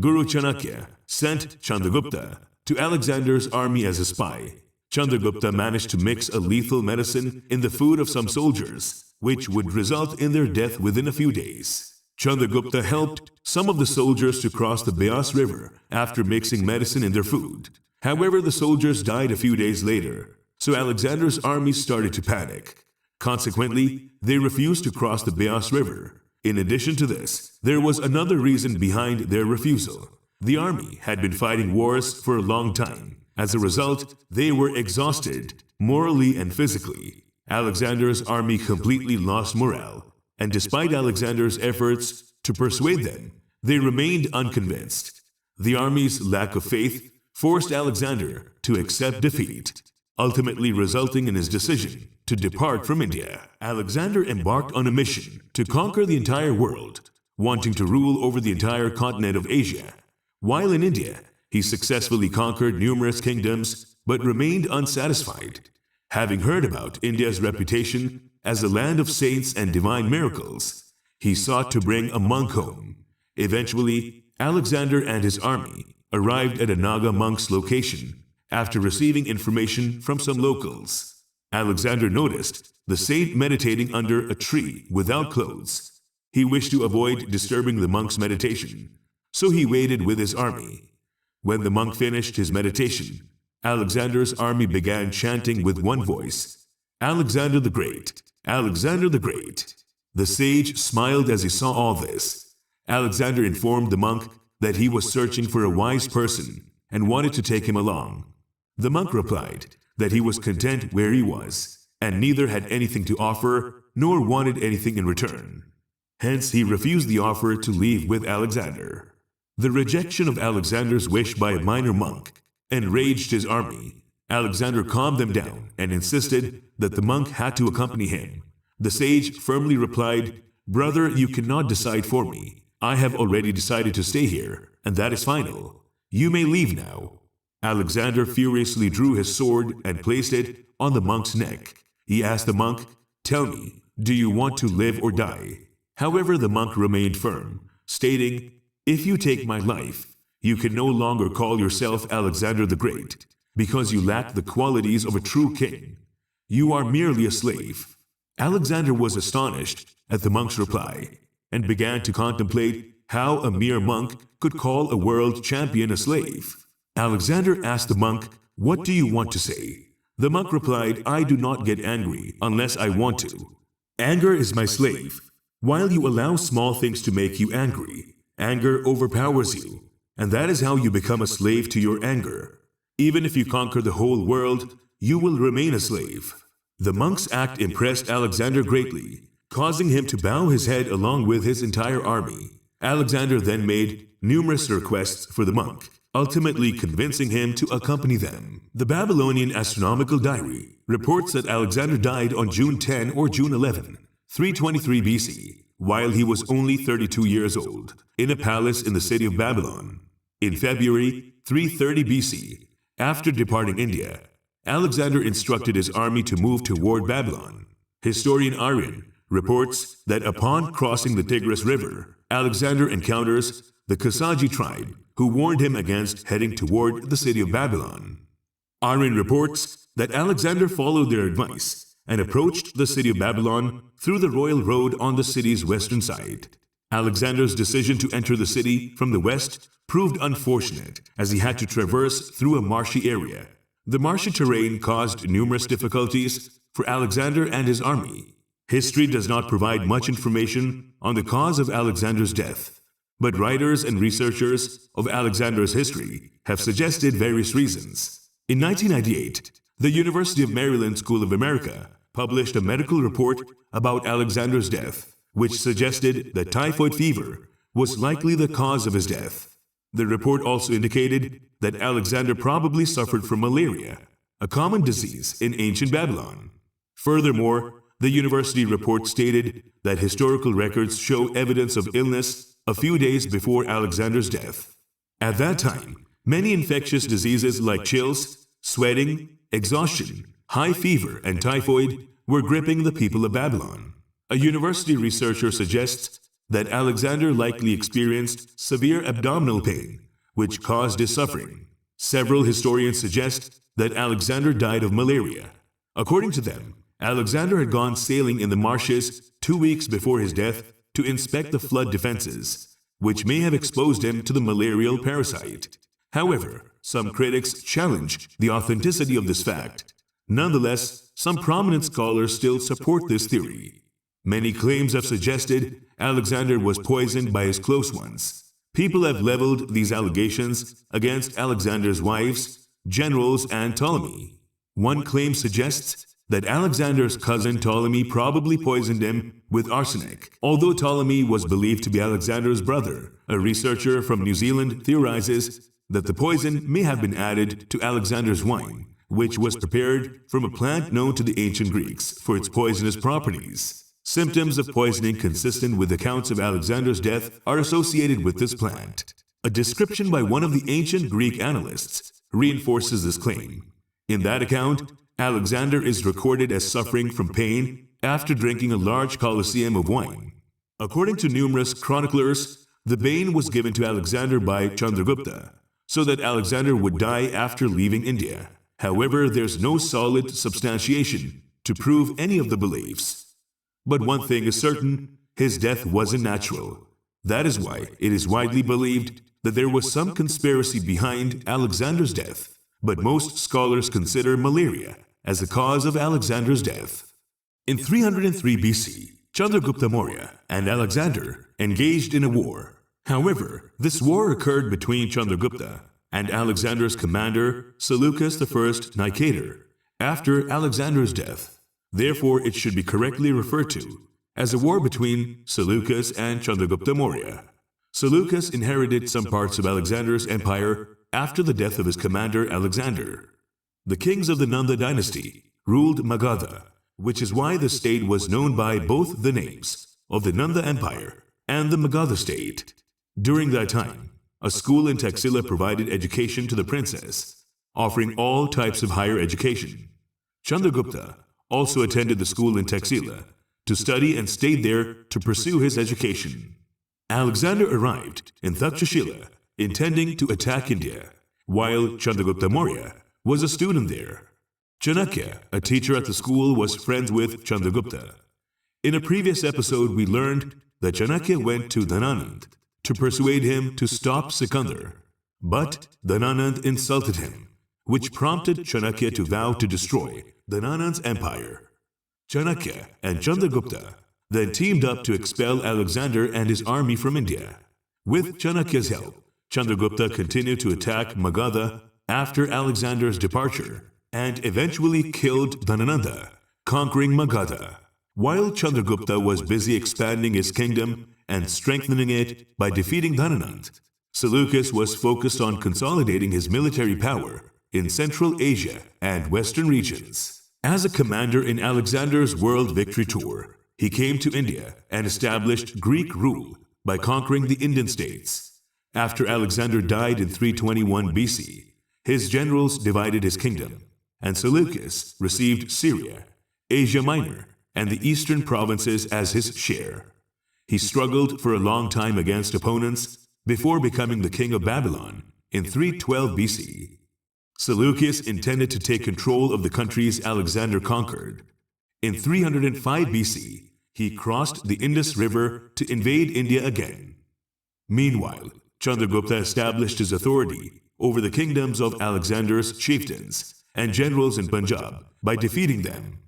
Guru Chanakya sent Chandragupta to Alexander's army as a spy. Chandragupta managed to mix a lethal medicine in the food of some soldiers, which would result in their death within a few days. Chandragupta helped some of the soldiers to cross the Beas River after mixing medicine in their food. However, the soldiers died a few days later, so Alexander's army started to panic. Consequently, they refused to cross the Beas River. In addition to this, there was another reason behind their refusal. The army had been fighting wars for a long time. As a result, they were exhausted, morally and physically. Alexander's army completely lost morale, and despite Alexander's efforts to persuade them, They remained unconvinced. The army's lack of faith forced Alexander to accept defeat, ultimately resulting in his decision to depart from India. Alexander embarked on a mission to conquer the entire world, wanting to rule over the entire continent of Asia. While in India, he successfully conquered numerous kingdoms but remained unsatisfied. Having heard about India's reputation as a land of saints and divine miracles, he sought to bring a monk home. Eventually, Alexander and his army arrived at a Naga monk's location after receiving information from some locals. Alexander noticed the saint meditating under a tree without clothes. He wished to avoid disturbing the monk's meditation, so he waited with his army. When the monk finished his meditation, Alexander's army began chanting with one voice, "Alexander the Great! Alexander the Great!" The sage smiled as he saw all this. Alexander informed the monk that he was searching for a wise person and wanted to take him along. The monk replied that he was content where he was, and neither had anything to offer nor wanted anything in return. Hence, he refused the offer to leave with Alexander. The rejection of Alexander's wish by a minor monk enraged his army. Alexander calmed them down and insisted that the monk had to accompany him. The sage firmly replied, "Brother, you cannot decide for me. I have already decided to stay here, and that is final. You may leave now." Alexander furiously drew his sword and placed it on the monk's neck. He asked the monk, "Tell me, do you want to live or die?" However, the monk remained firm, stating, "If you take my life, you can no longer call yourself Alexander the Great, because you lack the qualities of a true king. You are merely a slave." Alexander was astonished at the monk's reply, and began to contemplate how a mere monk could call a world champion a slave. Alexander asked the monk, "What do you want to say?" The monk replied, "I do not get angry unless I want to. Anger is my slave. While you allow small things to make you angry, anger overpowers you, and that is how you become a slave to your anger. Even if you conquer the whole world, you will remain a slave." The monk's act impressed Alexander greatly, causing him to bow his head along with his entire army. Alexander then made numerous requests for the monk, ultimately convincing him to accompany them. The Babylonian astronomical diary reports that Alexander died on June 10 or June 11, 323 BC, while he was only 32 years old, in a palace in the city of Babylon. In February 330 BC, after departing India, Alexander instructed his army to move toward Babylon. Historian Arrian reports that upon crossing the Tigris River, Alexander encounters the Kasaji tribe, who warned him against heading toward the city of Babylon. Arrian reports that Alexander followed their advice and approached the city of Babylon through the royal road on the city's western side. Alexander's decision to enter the city from the west proved unfortunate, as he had to traverse through a marshy area. The marshy terrain caused numerous difficulties for Alexander and his army. History does not provide much information on the cause of Alexander's death, but writers and researchers of Alexander's history have suggested various reasons. In 1998, the University of Maryland School of America published a medical report about Alexander's death, which suggested that typhoid fever was likely the cause of his death. The report also indicated that Alexander probably suffered from malaria, a common disease in ancient Babylon. Furthermore, the university report stated that historical records show evidence of illness a few days before Alexander's death. At that time, many infectious diseases like chills, sweating, exhaustion, high fever, and typhoid were gripping the people of Babylon. A university researcher suggests that Alexander likely experienced severe abdominal pain, which caused his suffering. Several historians suggest that Alexander died of malaria. According to them, Alexander had gone sailing in the marshes 2 weeks before his death to inspect the flood defenses, which may have exposed him to the malarial parasite. However, some critics challenge the authenticity of this fact. Nonetheless, some prominent scholars still support this theory. Many claims have suggested Alexander was poisoned by his close ones. People have leveled these allegations against Alexander's wives, generals, and Ptolemy. One claim suggests that Alexander's cousin Ptolemy probably poisoned him with arsenic. Although Ptolemy was believed to be Alexander's brother, a researcher from New Zealand theorizes that the poison may have been added to Alexander's wine, which was prepared from a plant known to the ancient Greeks for its poisonous properties. Symptoms of poisoning consistent with accounts of Alexander's death are associated with this plant. A description by one of the ancient Greek annalists reinforces this claim. In that account, Alexander is recorded as suffering from pain after drinking a large colosseum of wine. According to numerous chroniclers, the bane was given to Alexander by Chandragupta, so that Alexander would die after leaving India. However, there's no solid substantiation to prove any of the beliefs. But one thing is certain, his death wasn't natural. That is why it is widely believed that there was some conspiracy behind Alexander's death, but most scholars consider malaria as the cause of Alexander's death. In 303 BC, Chandragupta Maurya and Alexander engaged in a war. However, this war occurred between Chandragupta and Alexander's commander Seleucus I Nicator after Alexander's death. Therefore, it should be correctly referred to as a war between Seleucus and Chandragupta Maurya. Seleucus inherited some parts of Alexander's empire after the death of his commander Alexander. The kings of the Nanda dynasty ruled Magadha, which is why the state was known by both the names of the Nanda Empire and the Magadha state. During that time, a school in Taxila provided education to the princess, offering all types of higher education. Chandragupta also attended the school in Taxila to study and stayed there to pursue his education. Alexander arrived in Takshashila intending to attack India, while Chandragupta Maurya was a student there. Chanakya, a teacher at the school, was friends with Chandragupta. In a previous episode, we learned that Chanakya went to Dhananand to persuade him to stop Sikandar. But Dhananand insulted him, which prompted Chanakya to vow to destroy Dhananand's empire. Chanakya and Chandragupta then teamed up to expel Alexander and his army from India. With Chanakya's help, Chandragupta continued to attack Magadha after Alexander's departure and eventually killed Dhanananda, conquering Magadha. While Chandragupta was busy expanding his kingdom and strengthening it by defeating Dhananand, Seleucus was focused on consolidating his military power in Central Asia and Western regions. As a commander in Alexander's World Victory Tour, he came to India and established Greek rule by conquering the Indian states. After Alexander died in 321 BC, his generals divided his kingdom, and Seleucus received Syria, Asia Minor, and the eastern provinces as his share. He struggled for a long time against opponents before becoming the king of Babylon in 312 BC. Seleucus intended to take control of the countries Alexander conquered. In 305 BC, he crossed the Indus River to invade India again. Meanwhile, Chandragupta established his authority over the kingdoms of Alexander's chieftains and generals in Punjab by defeating them.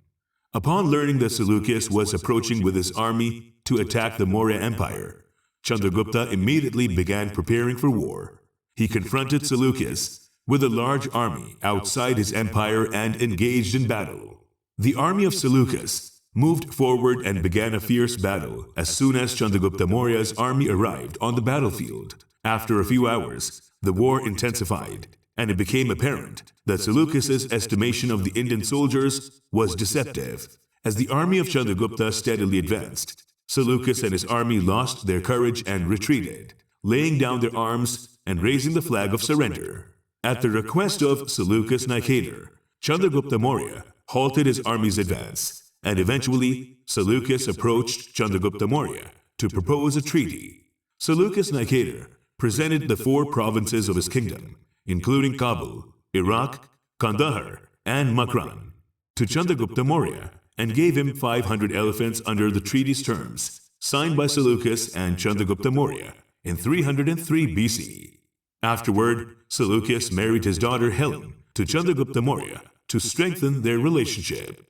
Upon learning that Seleucus was approaching with his army to attack the Maurya Empire, Chandragupta immediately began preparing for war. He confronted Seleucus with a large army outside his empire and engaged in battle. The army of Seleucus moved forward and began a fierce battle as soon as Chandragupta Maurya's army arrived on the battlefield. After a few hours, the war intensified, and it became apparent that Seleucus's estimation of the Indian soldiers was deceptive. As the army of Chandragupta steadily advanced, Seleucus and his army lost their courage and retreated, laying down their arms and raising the flag of surrender. At the request of Seleucus Nicator, Chandragupta Maurya halted his army's advance, and eventually Seleucus approached Chandragupta Maurya to propose a treaty. Seleucus Nicator presented the 4 provinces of his kingdom, including Kabul, Iraq, Kandahar, and Makran, to Chandragupta Maurya and gave him 500 elephants under the treaty's terms, signed by Seleucus and Chandragupta Maurya in 303 BC. Afterward, Seleucus married his daughter Helen to Chandragupta Maurya to strengthen their relationship.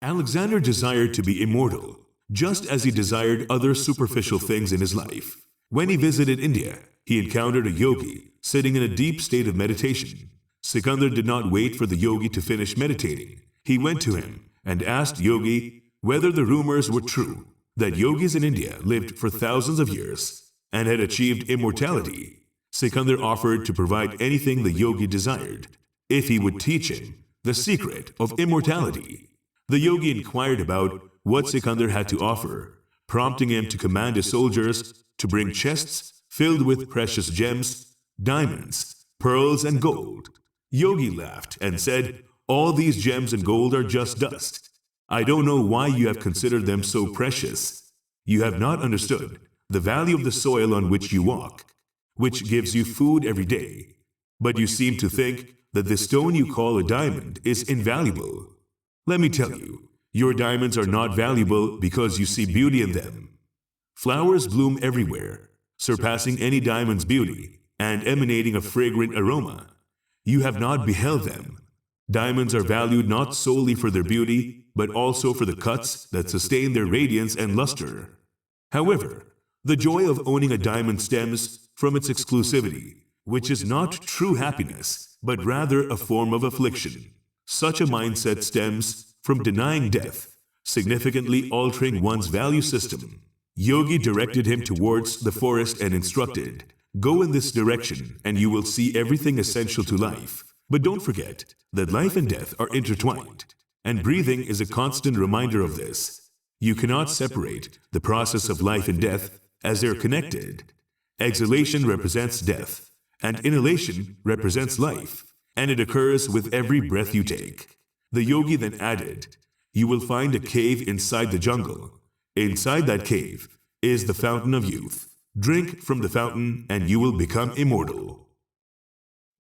Alexander desired to be immortal, just as he desired other superficial things in his life. When he visited India, he encountered a yogi sitting in a deep state of meditation. Sikandar did not wait for the yogi to finish meditating. He went to him and asked Yogi whether the rumors were true that yogis in India lived for thousands of years and had achieved immortality. Sikandar offered to provide anything the yogi desired if he would teach him the secret of immortality. The yogi inquired about what Sikandar had to offer, prompting him to command his soldiers to bring chests filled with precious gems, diamonds, pearls, and gold. Yogi laughed and said, "All these gems and gold are just dust. I don't know why you have considered them so precious. You have not understood the value of the soil on which you walk, which gives you food every day. But you seem to think that the stone you call a diamond is invaluable. Let me tell you, your diamonds are not valuable because you see beauty in them. Flowers bloom everywhere, surpassing any diamond's beauty and emanating a fragrant aroma. You have not beheld them. Diamonds are valued not solely for their beauty, but also for the cuts that sustain their radiance and luster. However, the joy of owning a diamond stems from its exclusivity, which is not true happiness, but rather a form of affliction. Such a mindset stems from denying death, significantly altering one's value system. Yogi directed him towards the forest and instructed, "Go in this direction and you will see everything essential to life. But don't forget that life and death are intertwined, and breathing is a constant reminder of this. You cannot separate the process of life and death as they're connected. Exhalation represents death, and inhalation represents life, and it occurs with every breath you take." The yogi then added, "You will find a cave inside the jungle. Inside that cave is the fountain of youth. Drink from the fountain and you will become immortal."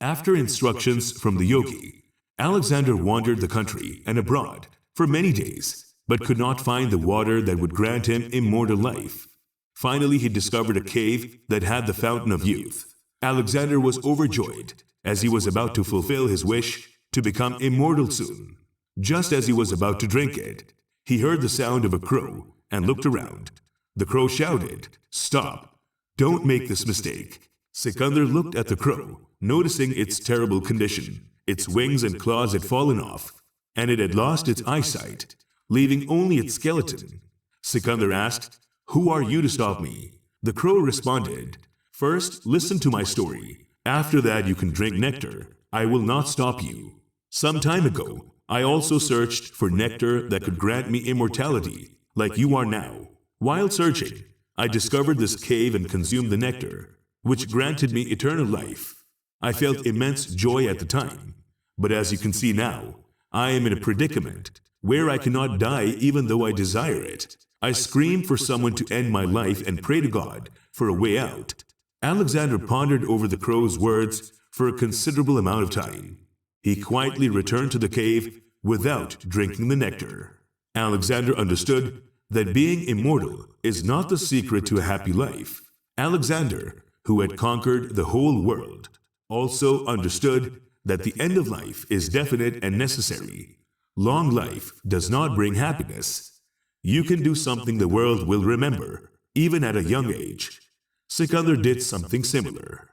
After instructions from the yogi, Alexander wandered the country and abroad for many days, but could not find the water that would grant him immortal life. Finally, he discovered a cave that had the fountain of youth. Alexander was overjoyed as he was about to fulfill his wish to become immortal soon. Just as he was about to drink it, he heard the sound of a crow and looked around. The crow shouted, "Stop! Don't make this mistake." Sikandar looked at the crow, noticing its terrible condition. Its wings and claws had fallen off, and it had lost its eyesight, leaving only its skeleton. Sikandar asked, "Who are you to stop me?" The crow responded, "First, listen to my story. After that, you can drink nectar. I will not stop you. Some time ago, I also searched for nectar that could grant me immortality, like you are now. While searching, I discovered this cave and consumed the nectar, which granted me eternal life. I felt immense joy at the time, but as you can see now, I am in a predicament where I cannot die even though I desire it. I scream for someone to end my life and pray to God for a way out." Alexander pondered over the crow's words for a considerable amount of time. He quietly returned to the cave without drinking the nectar. Alexander understood that being immortal is not the secret to a happy life. Alexander, who had conquered the whole world, also understood that the end of life is definite and necessary. Long life does not bring happiness. You can do something the world will remember, even at a young age. Sikandar did something similar.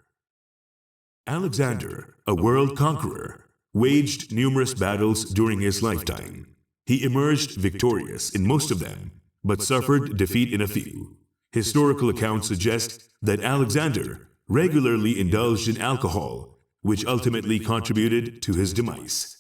Alexander, a world conqueror, waged numerous battles during his lifetime. He emerged victorious in most of them, but suffered defeat in a few. Historical accounts suggest that Alexander regularly indulged in alcohol, which ultimately contributed to his demise.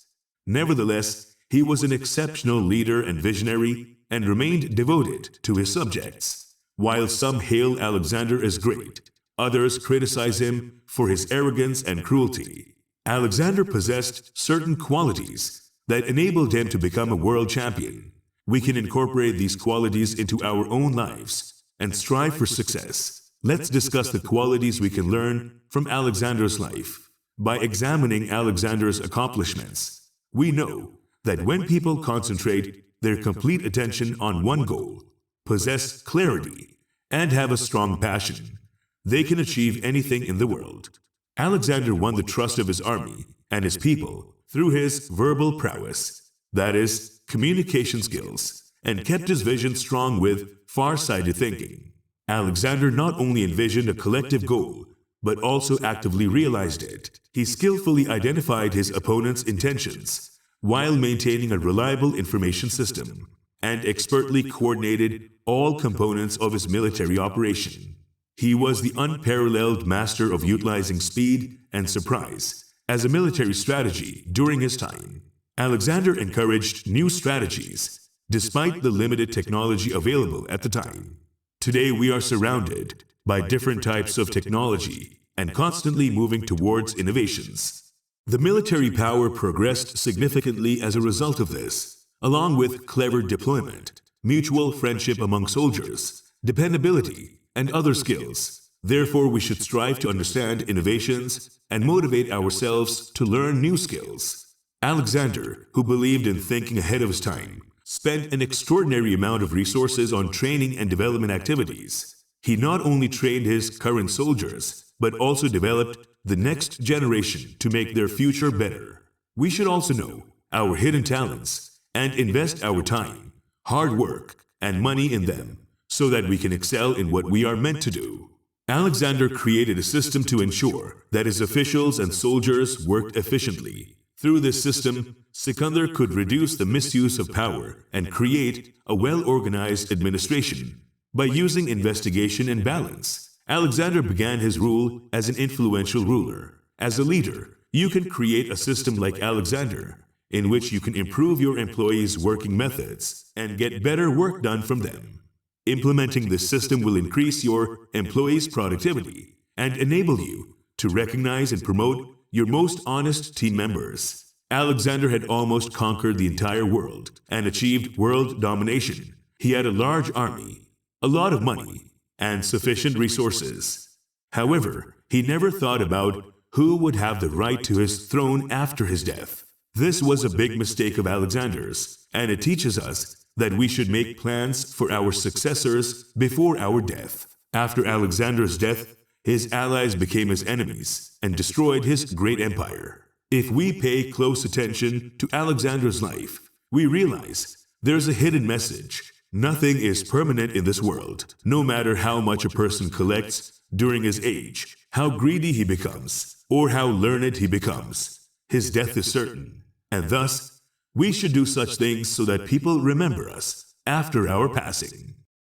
Nevertheless, he was an exceptional leader and visionary, and remained devoted to his subjects. While some hail Alexander as great, others criticize him for his arrogance and cruelty. Alexander possessed certain qualities that enabled him to become a world champion. We can incorporate these qualities into our own lives and strive for success. Let's discuss the qualities we can learn from Alexander's life. By examining Alexander's accomplishments, we know that when people concentrate their complete attention on one goal, possess clarity, and have a strong passion, they can achieve anything in the world. Alexander won the trust of his army and his people through his verbal prowess, that is, communication skills, and kept his vision strong with far-sighted thinking. Alexander not only envisioned a collective goal, but also actively realized it. He skillfully identified his opponent's intentions, while maintaining a reliable information system, and expertly coordinated all components of his military operation. He was the unparalleled master of utilizing speed and surprise as a military strategy during his time. Alexander encouraged new strategies despite the limited technology available at the time. Today we are surrounded by different types of technology and constantly moving towards innovations. The military power progressed significantly as a result of this, along with clever deployment, mutual friendship among soldiers, dependability, and other skills. Therefore, we should strive to understand innovations and motivate ourselves to learn new skills. Alexander, who believed in thinking ahead of his time, spent an extraordinary amount of resources on training and development activities. He not only trained his current soldiers, but also developed the next generation to make their future better. We should also know our hidden talents and invest our time, hard work, and money in them so that we can excel in what we are meant to do. Alexander created a system to ensure that his officials and soldiers worked efficiently. Through this system, Sikandar could reduce the misuse of power and create a well-organized administration. By using investigation and balance, Alexander began his rule as an influential ruler. As a leader, you can create a system like Alexander, in which you can improve your employees' working methods and get better work done from them. Implementing this system will increase your employees' productivity and enable you to recognize and promote your most honest team members. Alexander had almost conquered the entire world and achieved world domination. He had a large army, a lot of money, and sufficient resources. However, he never thought about who would have the right to his throne after his death. This was a big mistake of Alexander's, and it teaches us that we should make plans for our successors before our death. After Alexander's death, his allies became his enemies and destroyed his great empire. If we pay close attention to Alexander's life, we realize there's a hidden message. Nothing is permanent in this world. No matter how much a person collects during his age, how greedy he becomes, or how learned he becomes, his death is certain. And thus, we should do such things so that people remember us after our passing.